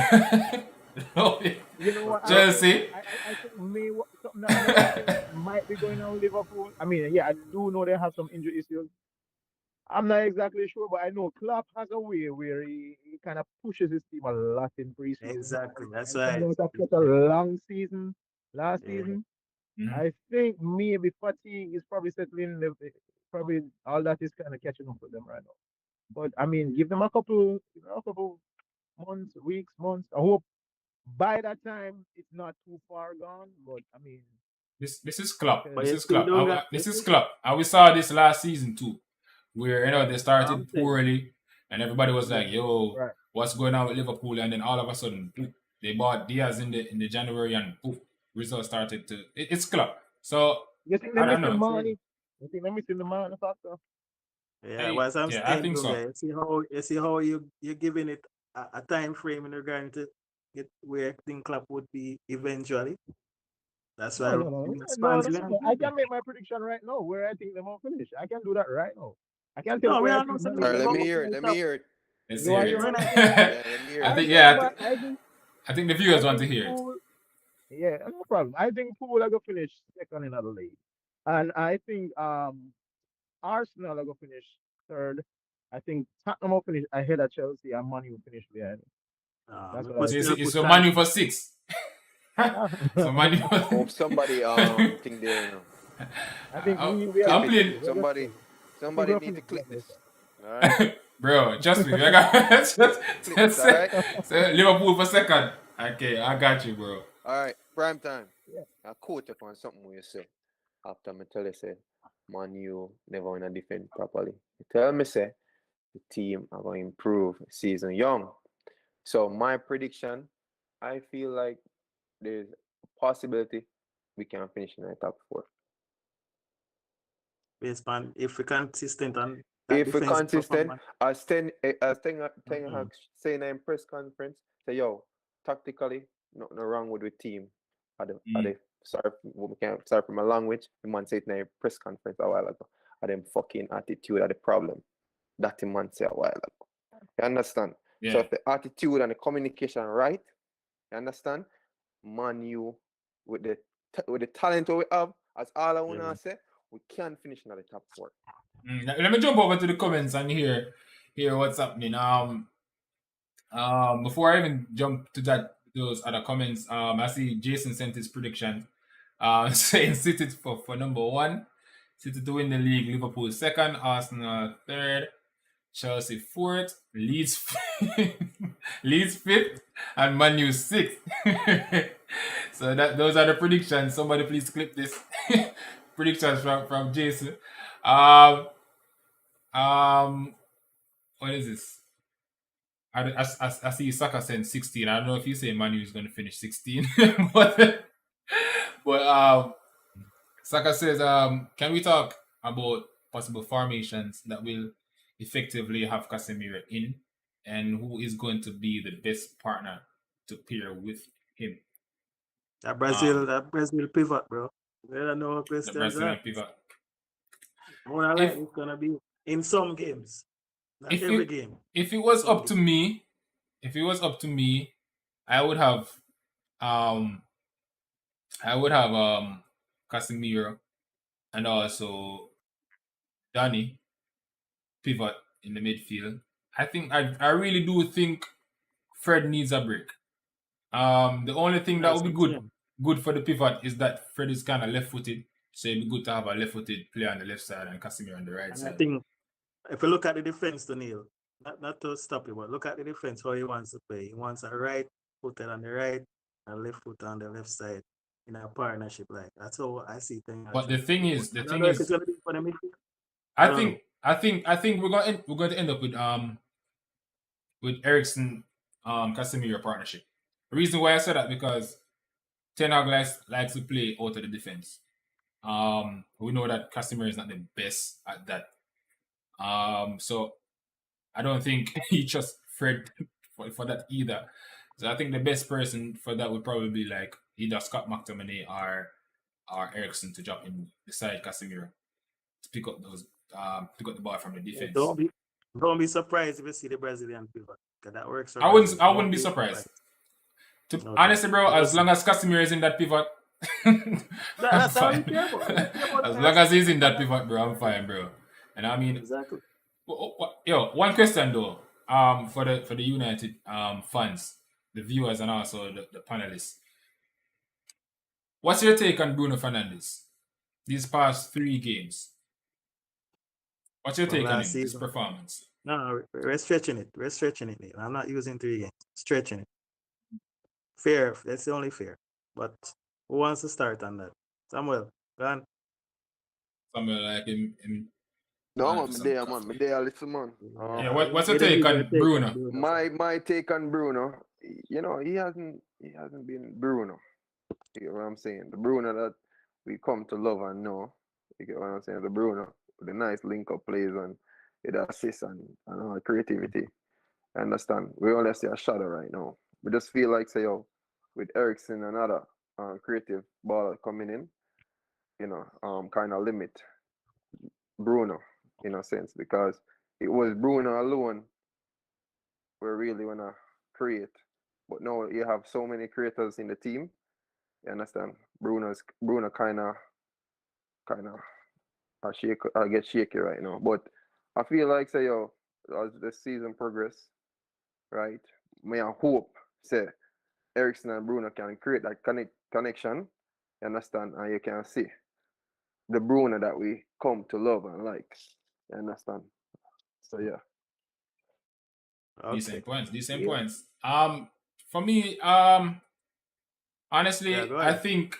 Love it. You know but what I think? Chelsea. I think something that may think might be going on with Liverpool. I mean, yeah, I do know they have some injury issues. I'm not exactly sure, but I know Klopp has a way where he kind of pushes his team a lot in preseason. exactly. That's And why. coming out of such a long season last Yeah, season, Mhm. I think maybe fatigue is probably settling. Probably all that is kind of catching up with them right now. But I mean, give them a couple months, weeks, months. I hope by that time it's not too far gone. But I mean, This is Klopp. but because This you is still Klopp. don't got. This is Klopp. And we saw this last season too, where they I'm started saying. poorly, and everybody was yeah, like, "Yo, right. what's going on with Liverpool?" And then all of a sudden, poof, they bought Diaz in the January, and poof, results started to. It's Klopp. So You think they're I don't That's what missing I'm know. saying. money? You think they're missing the money factor? Yeah, what I'm Yeah, I saying, think so. Dunga. You see how you're giving it a time frame in regard to get where I think club would be eventually. That's No, why no, no, I'm no, no, responsible. no, no. I can make my prediction right now where I think they will finish. I can do that right now. I can tell No, we where I are not think saying Man All U right, are let about me going to hear it. finish. Let me top. hear it. Let's You hear want it. to hear We're my not saying prediction? that. Yeah, let me hear I it. think I yeah, think, I think, I think the I viewers want to think hear it. Pool. Yeah, no problem. I think Pool are going to finish second in the league, and I think Arsenal are going to finish third. I think Tottenham will finish ahead of Chelsea, and Man U will finish behind. That's We what could I So it's, still think. it's put so time. Manu for 6. So Manu. I hope somebody think there, you know. I think we are I'm Clip going to it. playing, finish. We're going to Somebody finish. I think somebody we'll need to finish clip second. this. All right? bro. Trust me, I got Clip this, all right? Liverpool for second. Okay, I got you, bro. All right, prime time. Yeah. I quote up on something where you say after me tell you say man you never wanna defend properly. You tell me say the team are gonna improve season young. So my prediction, I feel like there's a possibility we can finish in the top 4. Based on if we're consistent on that If we're defensive consistent, performance. Ten Mm-hmm. Hag saying in press conference, say yo, tactically, nothing wrong with the team. Are they sorry, we can't sorry for my language. The man said in a press conference a while ago. Are them fucking attitude are the problem. That the man said a while ago. You understand? So Yeah. if the attitude and the communication right, you understand? Man, you with the talent we have, as all I Yeah. wanna say, we can finish in the top 4. Let me jump over to the comments and hear what's happening. Before I even jump to those other comments, I see Jason sent his prediction, saying City for number 1, City to win the league, Liverpool second, Arsenal third, Chelsea 4th, Leeds Leeds 5th, and Man U 6th. So those are the predictions. Somebody please clip this. Predictions from Jason. Um, what is this? I see Saka saying 16. I don't know if you say Manu is going to finish 16, but Saka says, can we talk about possible formations that will effectively have Casemiro in, and who is going to be the best partner to pair with him? That Um, Brazil pivot, bro. There are no the questions Brazilian asked. pivot. What I like If is gonna be in some games, not if every it game. if it was Some up to games. me, if it was up to me, I would have um Casemiro and also Danny pivot in the midfield. I really do think Fred needs a break. The only thing that That's would be what I'm saying. good for the pivot is that Fred is kind of left footed, so it'd be good to have a left footed player on the left side and Casemiro on the right And I side. think if you look at the defense to Neil, not to stop you, but look at the defense how he wants to play. He wants a right footed on the right and left foot on the left side in a partnership. Like that's how I see things But actually play. But the I don't thing know if it's is, gonna be for the midfield. I I don't know. think I think we're going to end up with Ericsson Casemiro partnership. The reason why I said that because Ten Hag likes to play out of the defense. We know that Casemiro is not the best at that. So I don't think he trusts Fred for that either. So I think the best person for that would probably be like either Scott McTominay or Ericsson to drop in beside Casemiro to pick up the ball from the Yeah, defense. don't be surprised if you see the Brazilian pivot. Because that works for I wouldn't Brazil. I Don't wouldn't be be surprised. surprised. Okay. Honestly, bro, We'll as see. long as Casemiro is in that pivot, I'm That's all we fine. care about. We care about As long Ericsson as he's in and that pivot, bro, I'm fine, bro. And I mean, exactly. yo, one question though, for the United fans, the viewers, and also the panelists. What's your take on Bruno Fernandes these past 3 games? What's your From take on last him, his season. performance? No, we're stretching it. We're stretching it, Neil. I'm not using 3 games. Stretching it. Fair. That's the only fair. But who wants to start on that? Samuel, go on. Somewhere like him No, going I'm for on my some day, man. My coffee. day, I listen, man. Yeah, what's your We don't take need your on take on Bruno? Bruno. My take on Bruno, you know, he hasn't been Bruno. You get what I'm saying? The Bruno that we come to love and know. You get what I'm saying? The Bruno with the nice link up plays and with the assists and all the creativity. I understand. We only see a shadow right now. We just feel like say with Ericsson and other creative baller coming in, kind of limit Bruno in a sense because it was Bruno alone we really wanna create. But now you have so many creators in the team. You understand? Bruno kind of I get shaky right now. But I feel like say as the season progress, right? May I hope say Ericsson and Bruno can create that connection. You understand? And you can see the Bruno that we come to love and like. You understand? So yeah. Okay. Decent Yeah. points. For me, Yeah, honestly, go I ahead. think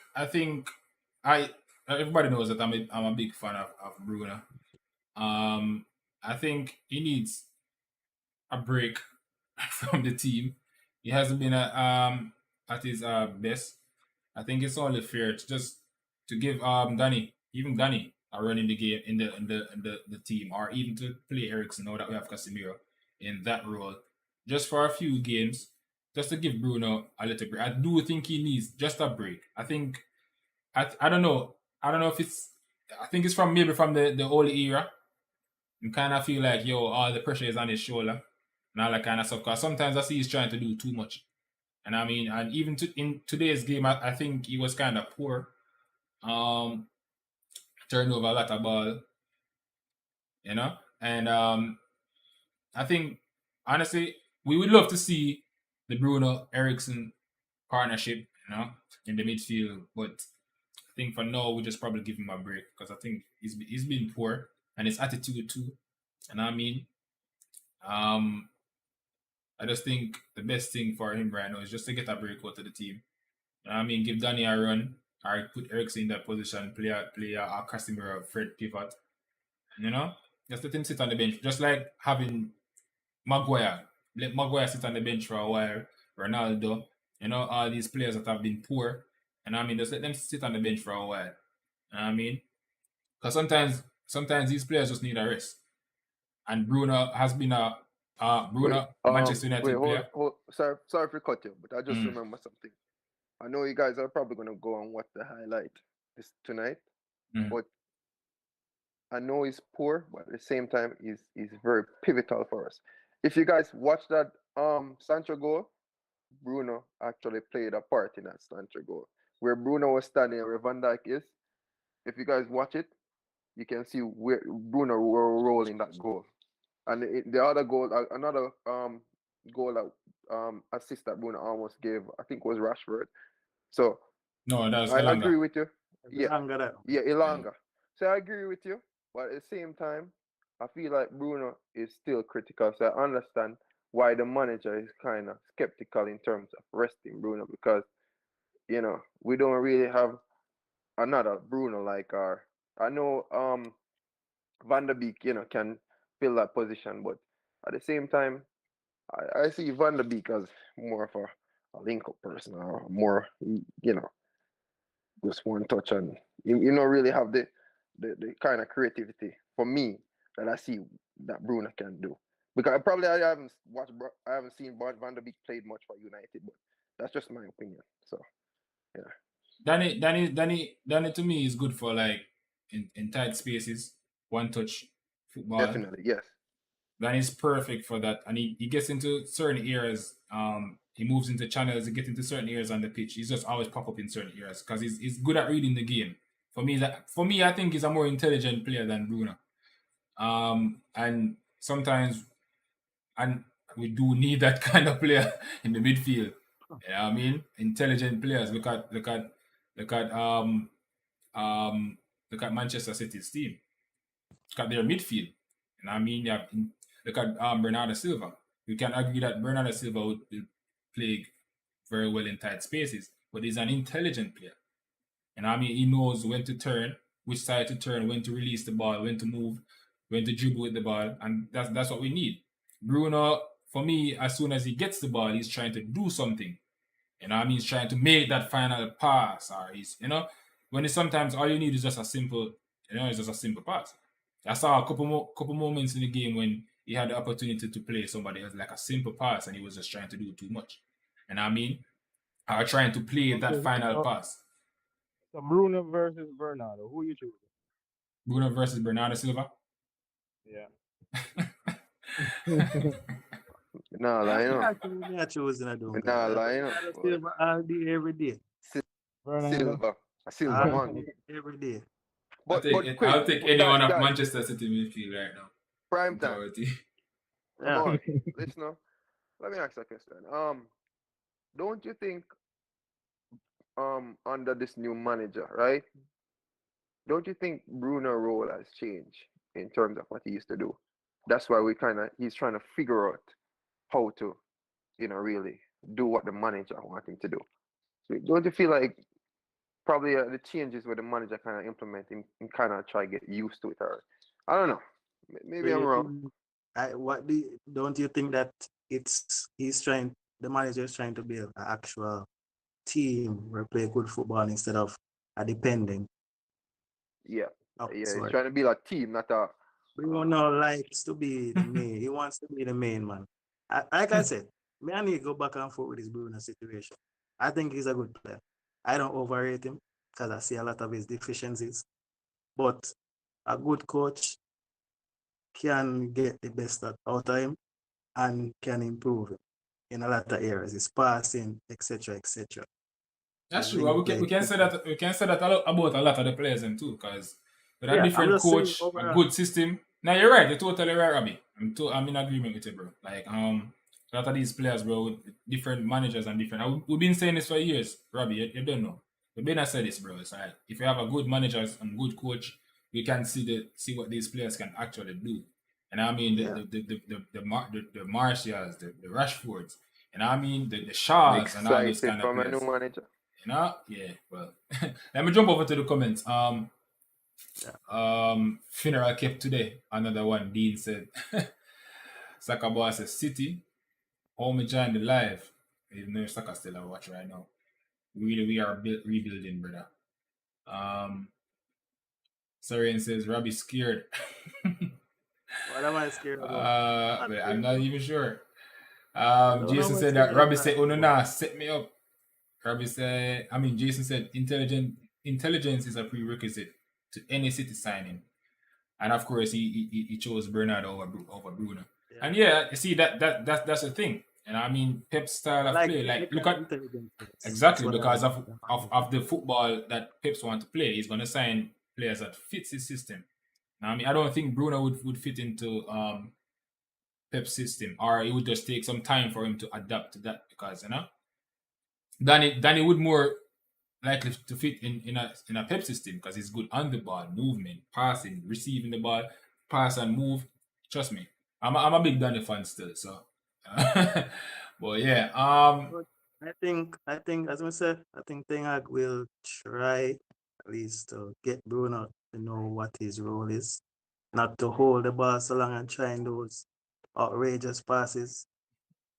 I everybody knows that I'm a big fan of Bruno. I think he needs a break from the team. He hasn't been at his best. I think it's only fair to just to give Danny a run in the game in the team, or even to play Ericsson now that we have Casemiro in that role, just for a few games, just to give Bruno a little break. I do think he needs just a break. I don't know. I don't know if it's. I think it's from maybe from the old era. You kind of feel like all the pressure is on his shoulder and all that kind of stuff. Because sometimes I see he's trying to do too much. And I mean, and even in today's game, I think he was kind of poor. Um, Turned over a lot of ball, and I think honestly, we would love to see the Bruno Ericsson partnership, in the midfield. But I think for now, we just probably give him a break because I think he's been poor and his attitude too. And I mean, Um, I just think the best thing for him right now is just to get a break out to the team. You know what I mean, give Danny a run, or put Ericsson in that position, play a Casemiro, Fred pivot. You know, just let him sit on the bench, just like having Maguire. Let Maguire sit on the bench for a while. Ronaldo, all these players that have been poor. And I mean, just let them sit on the bench for a while. You know what I mean? Because sometimes these players just need a rest. And Bruno has been a Wait, Manchester wait, United player. sorry for cut you, but I just Mm. remember something. I know you guys are probably gonna go and watch the highlight this tonight, Mm. but I know he's poor, but at the same time, he's very pivotal for us. If you guys watch that Sancho goal, Bruno actually played a part in that Sancho goal. Where Bruno was standing and where Van Dijk is, if you guys watch it, you can see where Bruno were rolling that goal. And the other goal, another goal that assist that Bruno almost gave, I think was Rashford. So No, that's I Elanga. agree with you. Yeah, Longer that. yeah, Ilanga. So I agree with you, but at the same time, I feel like Bruno is still critical. So I understand why the manager is kind of skeptical in terms of resting Bruno because we don't really have another Bruno like our. I know Van der Beek, can fill that position, but at the same time, I see Van der Beek as more of a link up person or more, just one touch and you don't really have the kind of creativity for me that I see that Bruno can do. Because I haven't seen Van der Beek played much for United, but that's just my opinion. So yeah, Danny to me is good for like in tight spaces, one touch football. definitely yes. Danny's perfect for that. And he gets into certain areas. He moves into channels, he gets into certain areas on the pitch. He's just always pop up in certain areas because he's good at reading the game. For me, I think he's a more intelligent player than Bruno. And sometimes and we do need that kind of player in the midfield. Yeah, I mean, intelligent players. Um look at Manchester City's team. Look at their midfield. And I mean, look at Bernardo Silva. You can argue that Bernardo Silva would play very well in tight spaces, but he's an intelligent player. And I mean, he knows when to turn, which side to turn, when to release the ball, when to move, when to dribble with the ball, and that's what we need. Bruno, for me, as soon as he gets the ball, he's trying to do something. I mean, he's trying to make that final pass, or when it's sometimes all you need is just a simple, it's just a simple pass. I saw a couple moments in the game when he had the opportunity to play somebody else like a simple pass, and he was just trying to do too much. And I mean, are trying to play that Okay, final so, pass. so Bruno versus Bernardo. Who you choose? Bruno versus Bernardo Silva. Yeah. Nah, lie, Me I choosing I don't Nah, care. lie, Bernardo Silva all day, every day. Bernardo. Silva, a Silva All man. day, every day. But quick, I'll take anyone of guys, Manchester City midfield right now. prime time. Majority. Yeah. Ramon, listen, let me ask you a question. Don't you think under this new manager, right? Don't you think Bruno role has changed in terms of what he used to do? That's why he's trying to figure out how to, really do what the manager wants him to do. So don't you feel like probably the changes where the manager kind of implement him and kind of try to get used to it, or I don't know. So Maybe I'm you wrong. think don't you think that the manager is trying to build an actual team where play good football instead of a depending Yeah, yeah. He's outsource? trying to be like team, not a. Bruno likes to be the main. He wants to be the main man. Like I said, me I need to go back and forth with this Bruno situation. I think he's a good player. I don't overrate him because I see a lot of his deficiencies. But a good coach can get the best out of him and can improve him in a lot of areas. His passing, etc., etc. That's His true. link We play. can say that about a lot of the players and too, because with a Yeah, I'm different just saying coach, a overall. good system. Now you're right. You're totally right, Robbie. I'm in agreement with you, bro. Like a lot of these players, bro, with different managers and different. We've been saying this for years, Robbie. You don't know. We've been said this, bro. It's like if you have a good manager and good coach, you can see what these players can actually do. And I mean Yeah. the Martials, the Rashfords, and I mean the I'm Shaws and all those excited kind of for my new players. manager. You know, yeah. Well, let me jump over to the comments. Yeah. Funeral kept today. Another one. Dean said, Saka boss says City. Home joined the live. Even though Saka still a watch right now. We are rebuilding, brother. Um, Sarian says Robbie scared. What am I scared about? I'm not But I'm scared, not bro. even sure. I don't know Jason much said thing that you Robbie talking said, "Oh no, about. nah, set me up." Robbie said, I mean, Jason said, intelligence is a prerequisite to any City signing, and of course, he chose Bernard over Bruno. Yeah. And yeah, you see that's the thing. And I mean, Pep's style I of like play, like look technical at intelligence. That's exactly what I because like. of the football that Pep's want to play, he's gonna sign players that fits his system. Now, I mean, I don't think Bruno would fit into Pep's system, or it would just take some time for him to adapt to that because Danny would more likely to fit in a Pep system because he's good on the ball, movement, passing, receiving the ball, pass and move. Trust me, I'm a big Danny fan still. So, but yeah, But I think as I said, I think Ten Hag will try at least to get Bruno to know what his role is, not to hold the ball so long and trying those outrageous passes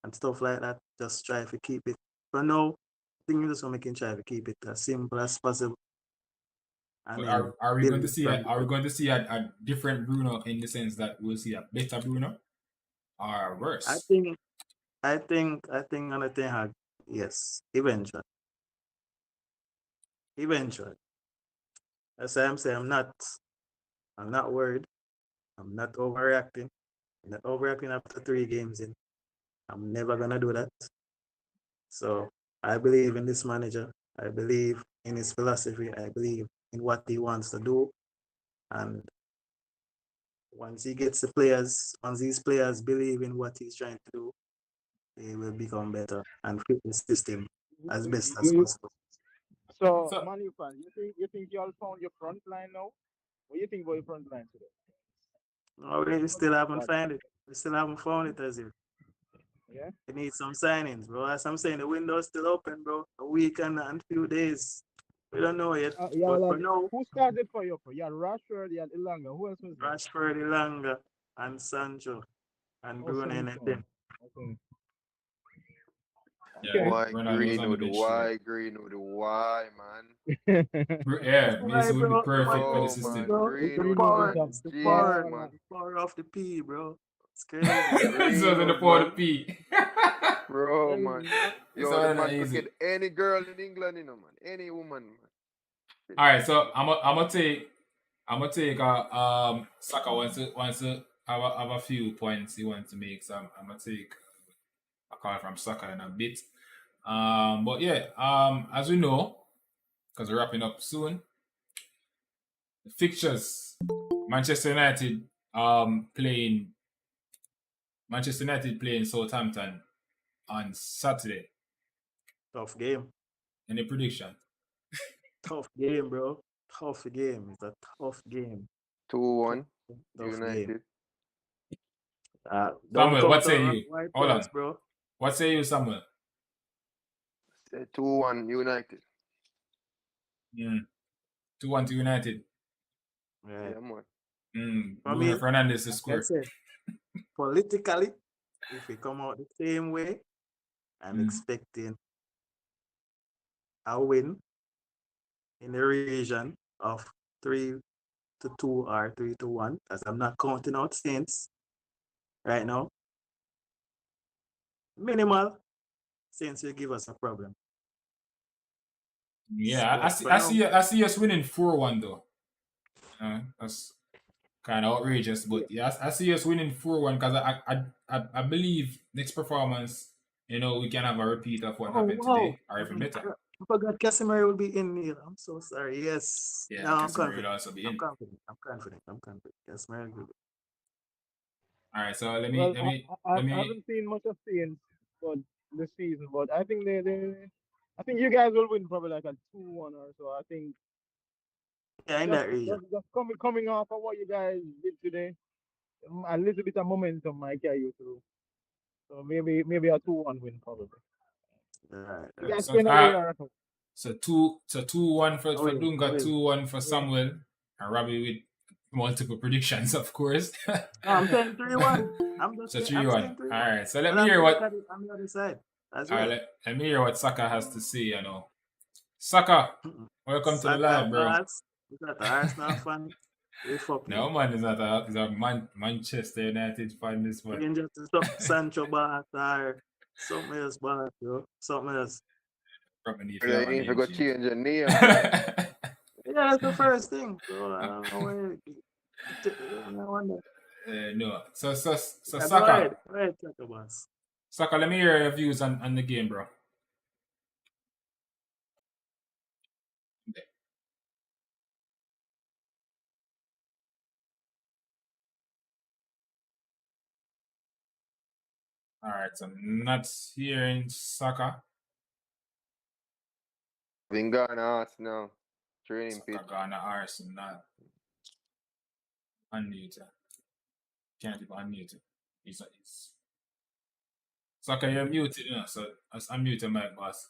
and stuff like that. Just try to keep it. For now, I think you just want to try to keep it as simple as possible and but then are we build going to it see from there. a different Bruno in the sense that we'll see a better Bruno or I worse? think I think on the Ten Hag, yes, eventually. Eventually. That's why I'm saying I'm not worried. I'm not overreacting. I'm not overreacting after 3 games in. I'm never gonna do that. So I believe in this manager. I believe in his philosophy. I believe in what he wants to do. And once he gets the players, once these players believe in what he's trying to do, they will become better and fit the system as best as You, possible. so, So Man U fan, you think you all found your front line now? What do you think about your front line today? No, we What's still the haven't squad? found it. We still haven't found it as yet. Yeah. We need some signings, bro. As I'm saying, the window's still open, bro. A week and few days. We don't know yet. Yeah, But well, for now, who started for you? You had Rashford, you had Ilanga. Who else was there? Rashford, Ilanga, and Sancho, and Oh, Bruno and Sancho. them. Okay. yeah, Okay. Why Ronaldo was green on the with the bench today. why, green with the why, man. Yeah, Why, Mason would be bro? Why perfect for the Bro, green, system. man, bro? The The Greenwood, Greenwood is power, man. a the Jeez, power, baller. the man. power of the P, bro. It's crazy. So then the Greenwood, for the man. P. Bro, Crazy, man. bro. It's Yo, the all that man could easy. get any girl in England, man. Any woman, man. Shit. All right, so I'm gonna take Saka wants to have a few points he wants to make. So I'm gonna take a call from Saka in a bit. But yeah, as we know, because we're wrapping up soon, the fixtures. Manchester United playing Southampton on Saturday. Tough game. Any prediction? Tough game, bro. Tough game. It's a tough game. 2-1, Tough, tough game. United. Don't Samuel, count what say out you? White Hold Horse, on. bro. What say you, Samuel? Say 2-1, United. Mm. 2-1 to United. Right. Yeah, man. For Bruno me, Fernandes to like I score. said, politically, if we come out the same way, I'm Mm. expecting a win in the region of 3-2 or 3-1, as I'm not counting out Saints right now. Minimal Saints will give us a problem. Yeah, I But see. for I now, see. I see us winning 4-1 though. That's kind of outrageous, yeah. but yeah, I see us winning 4-1 because I believe next performance, we can have a repeat of what Oh, happened wow. today, or even better. I forgot Casemiro will be in here. I'm so sorry. Yes. Yeah, Now I'm Casemiro will confident. also be I'm in. confident. I'm confident. I'm confident. Casemiro will be. All right, so let me Well, let me I, I, let I me. haven't seen much of Saints but this season, but I think I think you guys will win probably like a 2-1 or so. I think Yeah, in that region. just coming off of what you guys did today, a little bit of momentum might carry you through. So maybe a 2-1 win probably. Right, You right. guys So playing away or at home? so 2-1 for Away, Dunga, away. 2-1 for Away. Samuel, and Robbie with multiple predictions, of course. No, I'm saying 3-1. So I'm 3-1. saying 3-1. All right. So let But me I'm hear gonna look what. at it on the other side as All right. well. Let me hear what Saka has to say. Saka, welcome to the Saka live, bro. fans, is that the Arsenal fan? We fuck No you. man is not a Manchester United fan. This You one. can just stop Sancho Bart or something else Bart, yo. Something else. Probably need to You have a need to name go change. change your name, bro. Yeah, that's the first thing. So I don't know where I wonder. No. So Yeah, go Saka, ahead. Go ahead, Saka boss. Saka, let me hear your views on the game, bro. All right. So I'm not hearing Saka. Been gone out now. Training pitch. Saka gone to Arsenal. Unmute. Can't even unmute. He's Saka, you're muted, so just unmute your mic, boss.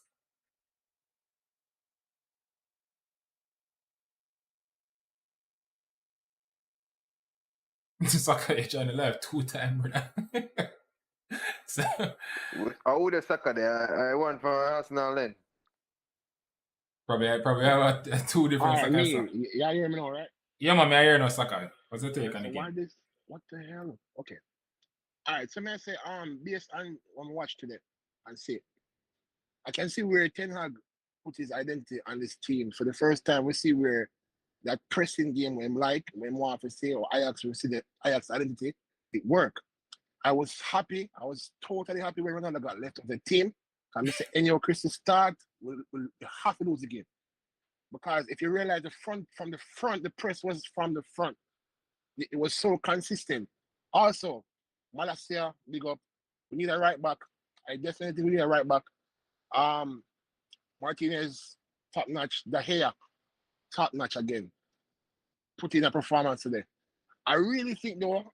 Saka, you're trying to live 2 times, brother. So, I would have sucker there. I want for Arsenal then. probably have 2 different Alright, Saka me, songs. y'all hear me now, right? Yeah, man, I hear no Saka. What's the take Alright, on so the why game? this? What the hell? Okay. Alright, so may I say, based on when we watch today and see, I can see where Ten Hag put his identity on this team. For the first time, we see where that pressing game when when want to say, or Ajax, we see the Ajax identity, it work. I was happy. I was totally happy when Ronaldo got left of the team. Can I say, Enyo Christie start, we'll have to lose the game. Because if you realize the press was from the front. It was so consistent. Also, Malasia, big up. We need a right back. I definitely need a right back. Martinez, top notch. The hair, top notch again. Put in a performance today. I really think though,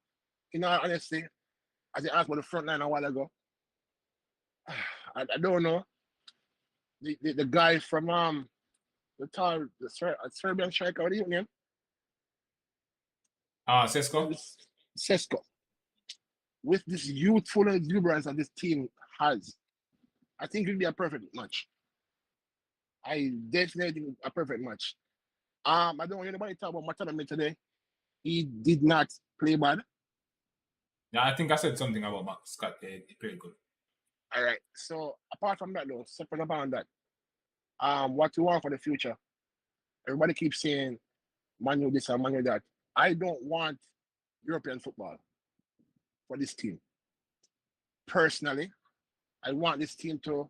in all honesty, as I asked about the front line a while ago, I don't know. The guy from the Serbian striker, what is his name? Sesko? Sesko. With this youthful exuberance that this team has, I think it'll be a perfect match. I definitely think a perfect match. I don't hear anybody talk about Matanabe today. He did not play bad. Yeah, I think I said something about Scott. He played good. All right. So apart from that, though, separate about that, what you want for the future? Everybody keeps saying Manu this and Manu that. I don't want European football for this team. Personally, I want this team to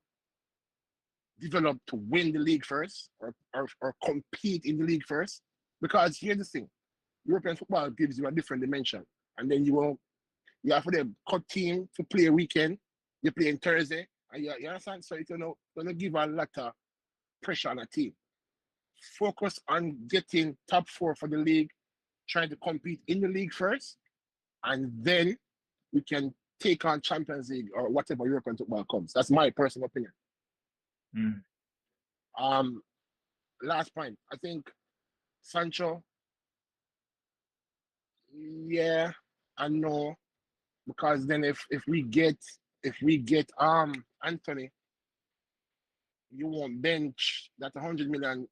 develop to win the league first or compete in the league first. Because here's the thing, European football gives you a different dimension. And then you have for the cut team to play a weekend, you play on Thursday, and you understand? So it's gonna give a lot of pressure on a team. Focus on getting top 4 for the league, trying to compete in the league first, and then we can take on Champions League or whatever European football comes. That's my personal opinion. Last point, I think Sancho, yeah, I know, because then if we get Anthony, you won't bench that 100 million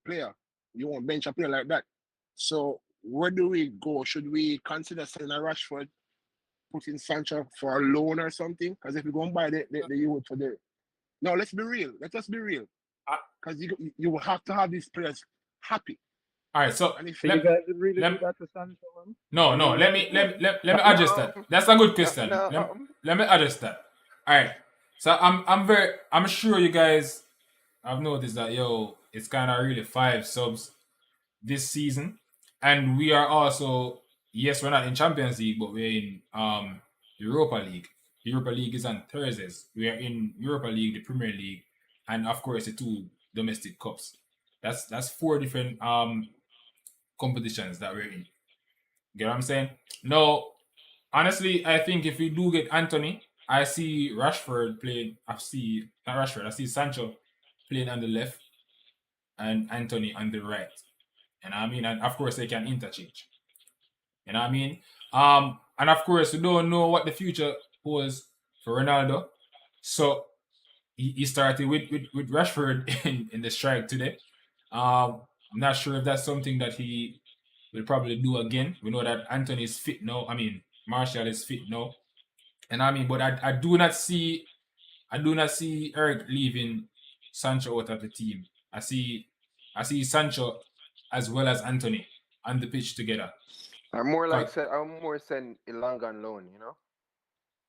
player. You won't bench a player like that. So where do we go? Should we consider selling a Rashford, putting Sancho for a loan or something? Because if we go and buy the youth for the no, let's be real. Let us be real. Because you will have to have these players happy. All right, so And if So you guys would really do that to Sancho, man? no, let me adjust that. That's a good question. No. Let me adjust that. All right, so I'm sure you guys have noticed that it's kind of really 5 subs this season, and we are also, yes, we're not in Champions League, but we're in Europa League. Europa League is on Thursdays. We are in Europa League, the Premier League, and of course the 2 domestic cups. That's 4 different competitions that we're in. Get what I'm saying? No, Honestly, I think if we do get Anthony, I see Rashford playing. I see not Rashford. I see Sancho playing on the left and Anthony on the right. And I mean, and of course they can interchange. You know what I mean? And of course we don't know what the future holds for Ronaldo. So he started with Rashford in the strike today. I'm not sure if that's something that he will probably do again. We know that Anthony is fit now. I mean, Martial is fit now. And I mean, but I do not see Eric leaving Sancho out of the team. I see Sancho as well as Anthony on the pitch together. I'm more saying Ilanga on loan,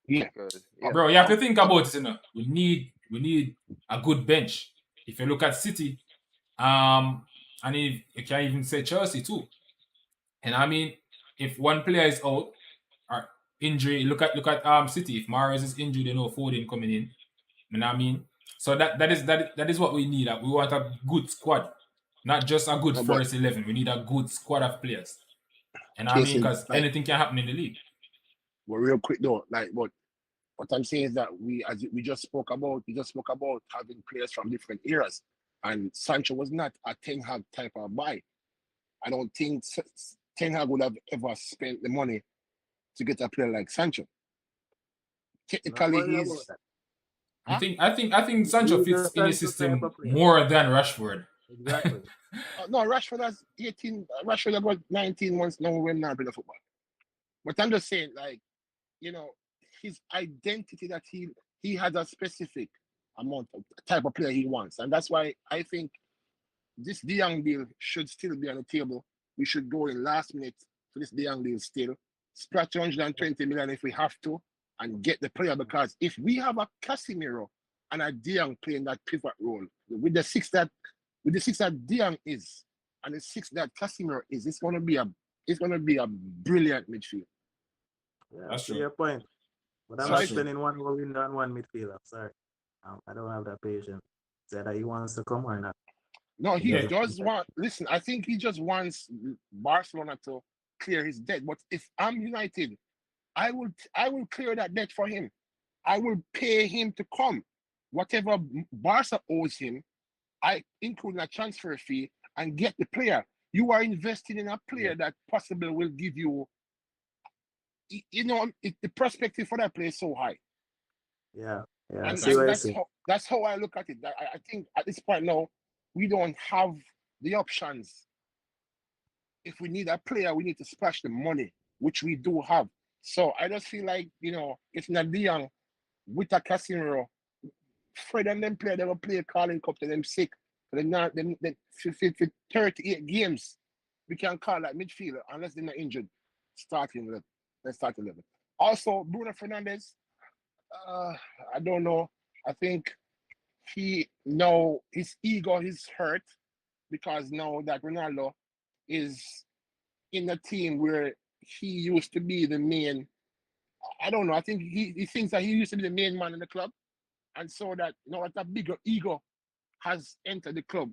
Yeah. because Bro, you have to think about it, We need a good bench. If you look at City, and if you can even say Chelsea too. And I mean, if one player is out or injury, look at City. If Mahrez is injured, they know Foden coming in. You know what I mean? So that is what we need. We want a good squad, not just a good No, but first 11. We need a good squad of players. And I case mean, in because like, anything can happen in the league. but real quick though, like, but what I'm saying is that we just spoke about having players from different eras, and Sancho was not a Ten Hag type of buy. I don't think Ten Hag would have ever spent the money to get a player like Sancho. Not Technically, worry about he's that. huh? I think Sancho He's a fits in his Sancho type system of player. more than Rashford. Exactly. No, Rashford has 18. Rashford has got 19 months now when not playing football. But I'm just saying, like, his identity that he has a specific amount of type of player he wants, and that's why I think this De Jong deal should still be on the table. We should go in last minute for this De Jong deal still. Splash 220 million if we have to, and get the player, because if we have a Casemiro and a De Jong playing that pivot role with the six that De Jong is and the six that Casemiro is, it's gonna be a brilliant midfield. Yeah, That's to true. your point. But I'm So not I That's true. spending one more window on one midfielder. Sorry. I don't have that patience. Say that he wants to come or not. no, It he Yeah. doesn't does matter. want. Listen, I think he just wants Barcelona to clear his debt. But if I'm United, I will clear that debt for him. I will pay him to come. Whatever Barca owes him, I include a transfer fee and get the player. You are investing in a player that possibly will give you, the perspective for that player is so high. Yeah. Yeah. I And see what and you're that's saying. how I look at it. I think at this point now, we don't have the options. If we need a player, we need to splash the money, which we do have. So I just feel like, it's not De Jong with a Casemiro. Fred and them player, they will play calling cup to them sick. So they for 38 games. We can call that midfielder unless they're not injured. Starting 11. Let's start 11. Also, Bruno Fernandes, uh, I don't know. I think his ego is hurt because now that Ronaldo is in a team where he used to be the main. I don't know. I think he thinks that he used to be the main man in the club, and so that that a bigger ego has entered the club.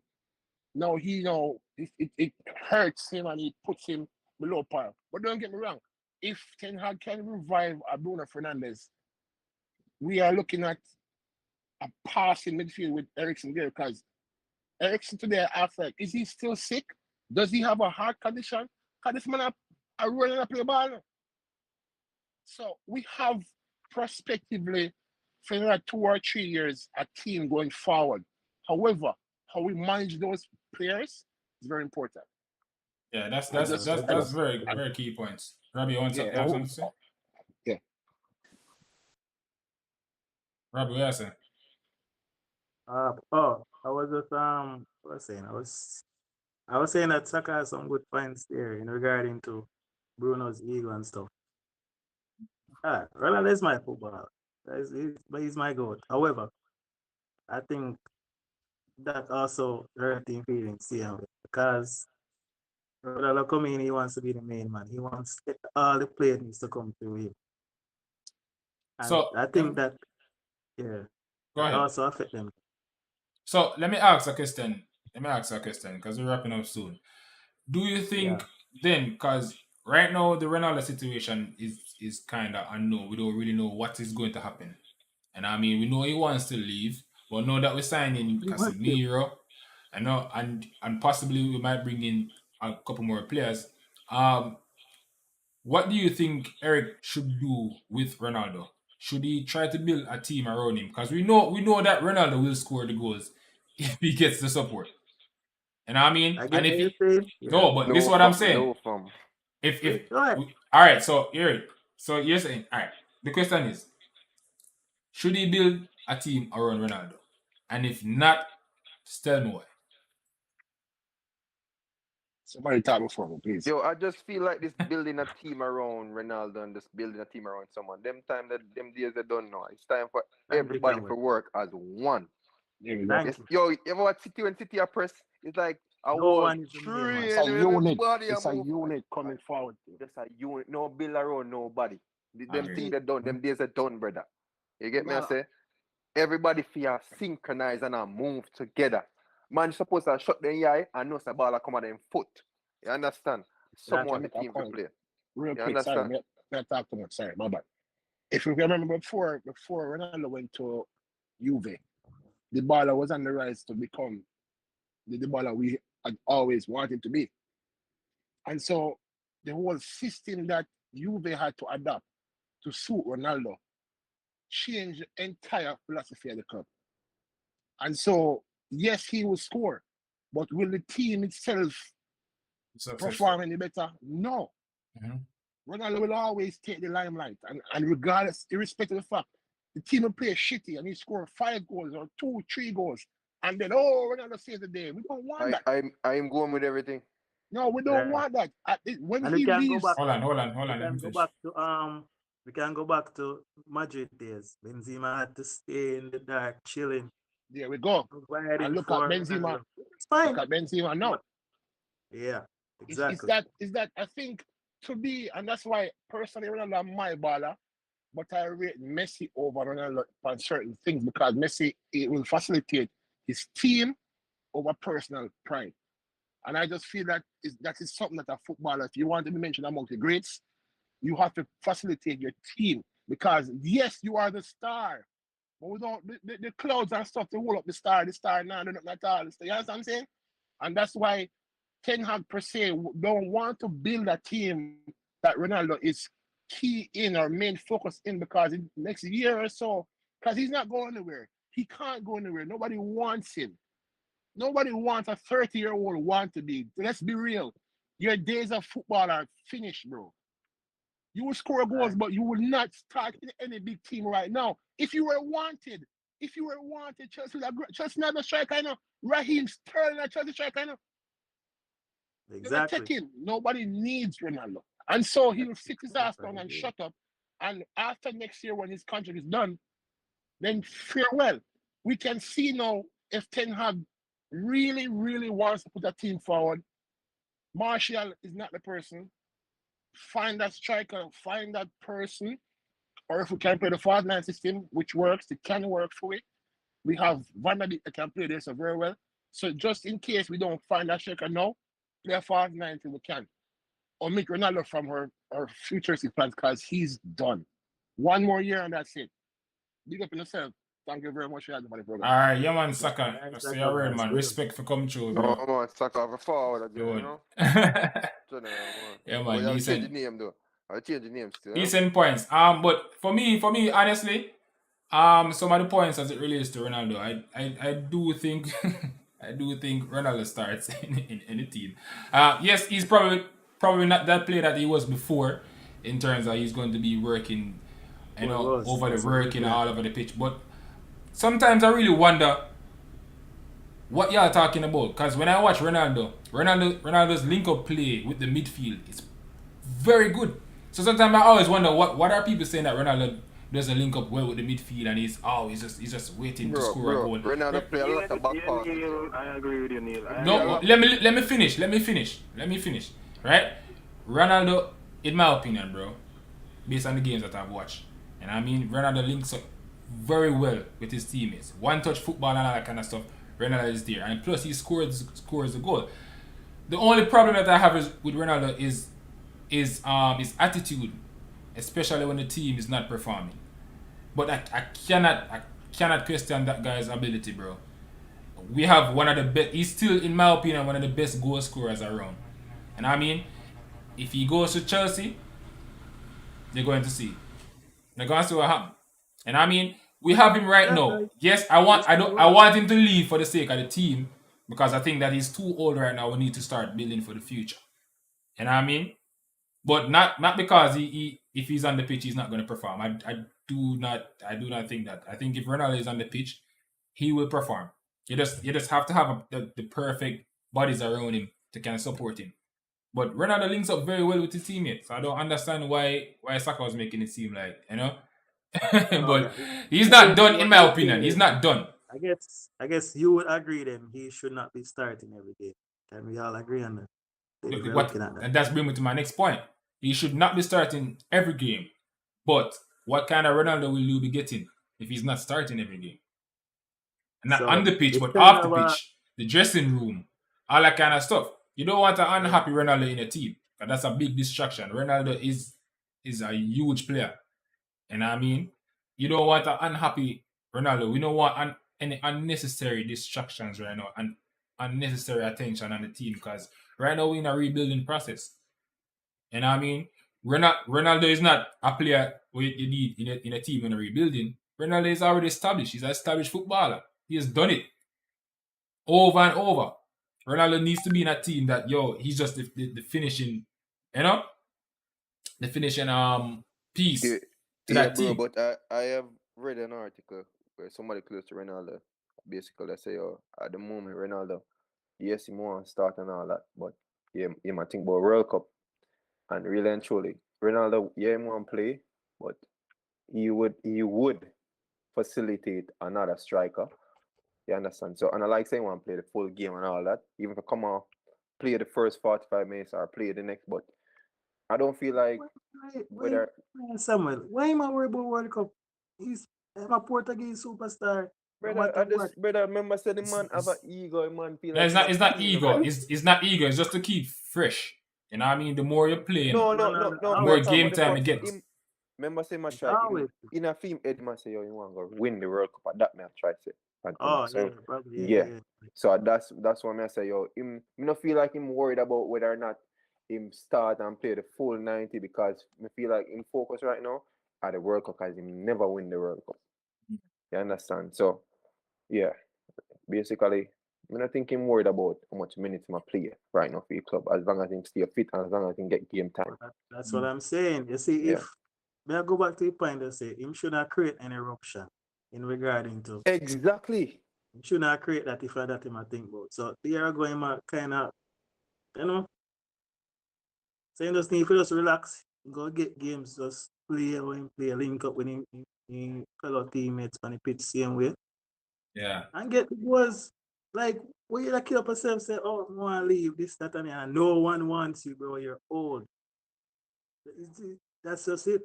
Now it hurts him and it puts him below par. But don't get me wrong. If Ten Hag can revive a Bruno Fernandes, we are looking at a passing midfield with Eriksen there, because Eriksen today I asked, like, is he still sick? Does he have a heart condition? Because this man are running up the ball. So we have prospectively for another 2 or 3 years a team going forward. However, how we manage those players is very important. Yeah, that's I that's just, that's I that's just, very I, very key points. Robbie, you yeah, have something to say? yeah. Robbie, what you saying? I was just what was I saying? I was saying that Saka has some good points there in regarding to Bruno's ego and stuff. Ronaldo is my footballer. He's my goat. However, I think that also hurt him feelings, because Ronaldo coming in, he wants to be the main man. He wants all the players needs to come through him. And So I think that, go that ahead. also affect them. So let me ask a question. Let me ask a question because we're wrapping up soon. Do you Yeah. think then, because right now the Ronaldo situation is kind of unknown. We don't really know what is going to happen. And I mean, we know he wants to leave, but now that we're signing Pretty much it. Casemiro, I know, and possibly we might bring in a couple more players. Um, what do you think Eric should do with Ronaldo? Should he try to build a team around him? Because we know that Ronaldo will score the goals if he gets the support. And I mean, I get and if what you're he saying. Yeah. no, but this is No what I'm fam, saying. no fam. If Go ahead. all right, so Eric, so you're saying all right. The question is, should he build a team around Ronaldo? And if not, just tell me why. Somebody talk before me, please. Yo, I just feel like this building a team around Ronaldo and just building a team around someone. Them days they don't know. It's time for Thank you, everybody to Samuel. work as one. There we go. Thank Yes, you. yo, you ever watch City when City are press? It's like a No whole one is the main one. It's a train and unit. everybody a It's a move. unit coming forward. Just a unit, no build around nobody. Them Agree. things they done, them days they done, brother. You get me? I Nah, say everybody feel synchronize and a move together. Man supposed to shut their eye and know the ball come at them foot. You understand? Some to want the make a team to point play. real You quick. Sorry, understand? me talk too much. Sorry, my bad. If you remember before Ronaldo went to Juve, the baller was on the rise to become the baller we had always wanted to be. And so the whole system that Juve had to adapt to suit Ronaldo changed the entire philosophy of the club. And so, yes, he will score, but will the team itself Successful. perform any better? No. Mhm. Ronaldo will always take the limelight. And regardless, irrespective of the fact, the team will play shitty and he score 5 goals or 2, 3 goals. And then, oh, Ronaldo saves the day. We don't want that. I'm going with everything. No, we don't Right. want that. When And we he can go leaves, back. Hold on. We Let can him go finish. back to we can go back to Madrid days. Benzema had to stay in the dark, chilling, there we go. And providing look at for Benzema. Ronaldo. It's fine. Look at Benzema now. Yeah, Is exactly. that I think to be, and that's why personally Ronaldo is my baller, but I rate Messi over Ronaldo on certain things because Messi it will facilitate his team over personal pride. And I just feel that is something that a footballer, if you want to be mentioned among the greats, you have to facilitate your team. Because yes, you are the star. But we don't the clouds and stuff to hold up the star now, they're not at all. You understand what I'm saying? And that's why Ten Hag per se don't want to build a team that Ronaldo is key in or main focus in because in next year or so, because he's not going anywhere. He can't go anywhere. Nobody wants him. Nobody wants a 30-year-old want to be. Let's be real. Your days of football are finished, bro. You will score goals, Right. but you will not start in any big team right now. If you were wanted, Chelsea would have Chelsea not a striker, you know. Raheem Sterling, a Chelsea striker, you know. They're not Exactly. taking. Nobody needs Ronaldo. And so he That's will the sit his point ass right down and there. shut up. And after next year, when his contract is done, then farewell. We can see now if Ten Hag really, really wants to put a team forward. Martial is not the person. Find that striker, find that person. Or if we can play the fast line system, which works, it can work for it. We have Van der Beek that can play this very well. So just in case we don't find that striker now, play a fast line till we can. Omit Ronaldo from her futuristic plans because he's done. One more year and that's it. Big up in yourself. Thank you very much for having me on the program. All right, yeah, man, All Saka. right, That's your Saka, word, man. man. Still. Respect for coming through, No, bro. man, suck off a forward again, you Good. know? General, man. Yeah, But man, you have to change the decent. name though. I change the name still, yeah? Decent points. But for me, honestly, some of the points as it relates to Ronaldo, I do think I do think Ronaldo starts in the team. Yes, he's probably not that player that he was before, in terms of he's going to be working, Well, it was. over the That's a working brilliant. all over the pitch. But sometimes I really wonder what y'all talking about. Because when I watch Ronaldo's link up play with the midfield is very good. So sometimes I always wonder what are people saying that Ronaldo doesn't link up well with the midfield and he's just waiting to score a goal. Ronaldo play a lot of back passes. Neil, I agree with you, Neil. He I play a agree. No, lot. let me finish. Right? Ronaldo, in my opinion, bro, based on the games that I've watched, and I mean Ronaldo links up very well with his teammates. One touch football and all that kind of stuff. Ronaldo is there, and plus he scores a goal. The only problem that I have is with Ronaldo is is his attitude, especially when the team is not performing. But I cannot question that guy's ability, bro. We have one of the best. He's still, in my opinion, one of the best goal scorers around. And I mean, if he goes to Chelsea, they're going to see. They're going to see what happens. And I mean, we have him right Yeah, now. like, Yes, he's I still want him to leave for the sake of the team because I think that he's too old right now. We need to start building for the future. And I mean, but not because he if he's on the pitch he's not going to perform. I do not think that. I think if Ronaldo is on the pitch, he will perform. You just have to have the perfect bodies around him to kind of support him. But Ronaldo links up very well with his teammates. So I don't understand why Saka was making it seem like, no, but yeah. he's I not guess done in what my you're opinion. saying He's is, not done. I guess you would agree then he should not be starting every game. Can we all agree on that? If we're What looking at that. and that's bringing me to my next point. He should not be starting every game. But what kind of Ronaldo will you be getting if he's not starting every game? Not on So the pitch, it's but kind off the of a pitch, the dressing room, all that kind of stuff. You don't want an yeah. unhappy Ronaldo in a team. 'Cause that's a big distraction. Ronaldo is a huge player. And I mean, you don't want an unhappy Ronaldo. We don't want any unnecessary distractions right now and unnecessary attention on the team because right now we're in a rebuilding process. And I mean, Ronaldo is not a player you need in a team in a rebuilding. Ronaldo is already established. He's an established footballer. He has done it over and over. Ronaldo needs to be in a team that, he's just the finishing, you know, the finishing Yeah, piece to yeah, that bro. team. But I have read an article where somebody close to Ronaldo basically say, "Oh, at the moment, Ronaldo, yes, he want to start and all that, but he might think about World Cup and really and truly, Ronaldo, yeah, he want to play, but he would facilitate another striker. You understand? So, and I like saying want to play the full game and all that, even if I come off, play the first 45 minutes or play the next, but I don't feel like whether Samuel, why am I worried about World Cup? I'm a Portuguese superstar. No Brother, matter what. remember said the It's, man have an it's, ego, the man feel no, like it's he's not. a It's not king, ego. man. It's not ego. It's just to keep fresh. You know what I mean? The more you're playing, No, No, no, no, no, no. no, the we are more Always. talking game about the time it fact gets. him remember say my It's try always. in a film Ed man say yo you want to win the World Cup and that man try say and come Oh, out. yeah, So probably. Yeah, yeah. yeah, yeah. So that's why I say yo him me not feel like him worried about whether or not him start and play the full 90 because me feel like him focus right now at the World Cup because him never win the World Cup. You understand? So yeah. Basically, I'm not thinking worried about how much minutes I play right now for the club, as long as he stay fit and as long as he get game time. That's what I'm saying. You see, Yeah. may I go back to the point and say him should not create any eruption in regarding to Exactly. him should not create that if I that him I think about. So there I go him a kind of you know, so you just need to just relax, go get games, just play when him play, link up with him fellow teammates on the pitch same way. Yeah. And get the goals. Like when you like kill up yourself, say, oh, I want to leave, this, that, and no one wants you, bro. You're old. That's just it.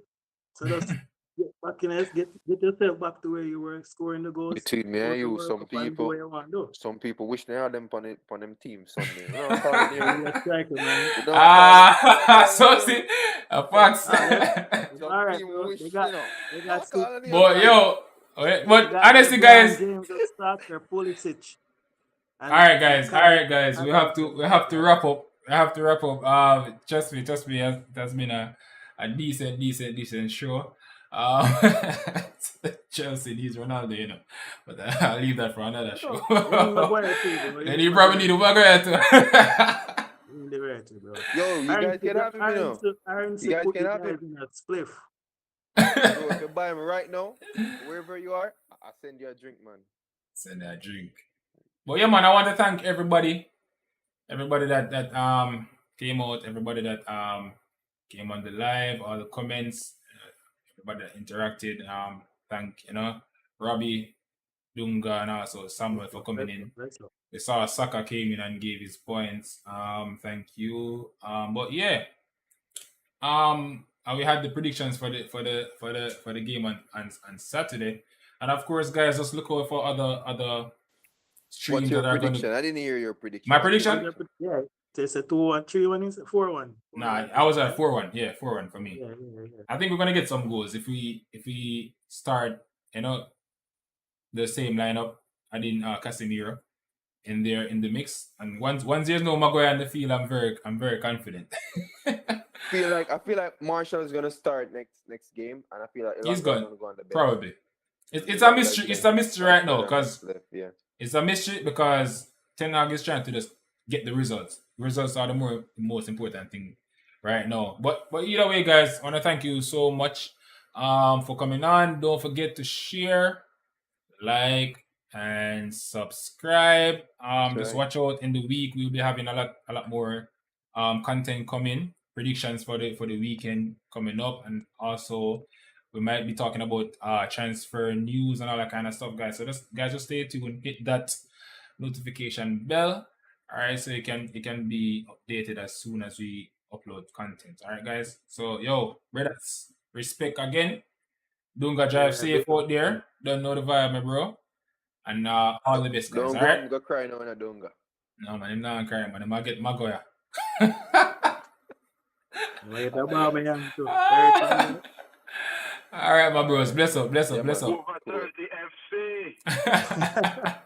So just get back in it, get yourself back to where you were scoring the goals, Between me go and to you, World Cup and do what you want to do. some people wish they had them on them teams Sunday. You know, calling Yeah, you. you're a striker, man. You know, calling. You know, So calling see, you. Fox. Ah, Some all right, people bro. wish, They you got know. they You know, got Sid, calling you. But yo, they but got honestly, LeBron guys. James of soccer, Pulisic, All right, and guys. All Kyle right, guys. We have to. We have to wrap up. I have to wrap up. Trust me. Trust me. That's been a decent show. Chelsea needs Ronaldo, but I'll leave that for another show. You need Maguire too, bro. Then you probably need a Maguire too. You need the right too, bro. Yo, you guys can have him, you know. Aaron You guys put can you have guys him. in that spliff. Bro, if you buy him right now, wherever you are, I'll send you a drink, man. Send that drink. But yeah, man, I want to thank everybody that came out, everybody that came on the live, all the comments, everybody that interacted. Thank Robbie, Dunga, and also Samuel for coming in. We saw Saka came in and gave his points. Thank you. But yeah, and we had the predictions for the game on Saturday, and of course, guys, just look out for other What's streams your that are going to. prediction? I didn't hear your prediction. My What's your prediction? prediction? Yeah, So it's a 2-1, 3-1 is 4-1. Nah, I was at 4-1. Yeah, 4-1 for me. Yeah. I think we're gonna get some goals if we start, the same lineup. I didn't Casemiro in there in the mix. And once there's no Maguire on the field, I'm very confident. I feel like Marshall is gonna start next game, and I feel like He's Elanga is gone. gonna go on the bench. Probably. It's a Elanga mystery. is It's a mystery right now because left, yeah. it's a mystery because Ten Hag is trying to just get the results. Results are the most important thing right now. But either way, guys, I want to thank you so much for coming on. Don't forget to share, like, and subscribe. Just watch out in the week. We'll be having a lot more content coming. Predictions for the weekend coming up, and also we might be talking about transfer news and all that kind of stuff, guys. So just stay tuned. Hit that notification bell. All right, so it can be updated as soon as we upload content. All right, guys. So brothers, respect again. Dunga drive safe out there. Don't know the vibe, my bro. And all the best, guys. Don't All right. go cry now in a Dunga. No man, I'm not crying, man. I get Magoya. Wait about me, young too. All right, my bros. Bless up. Yeah, man. Bless up. Over 30 FC.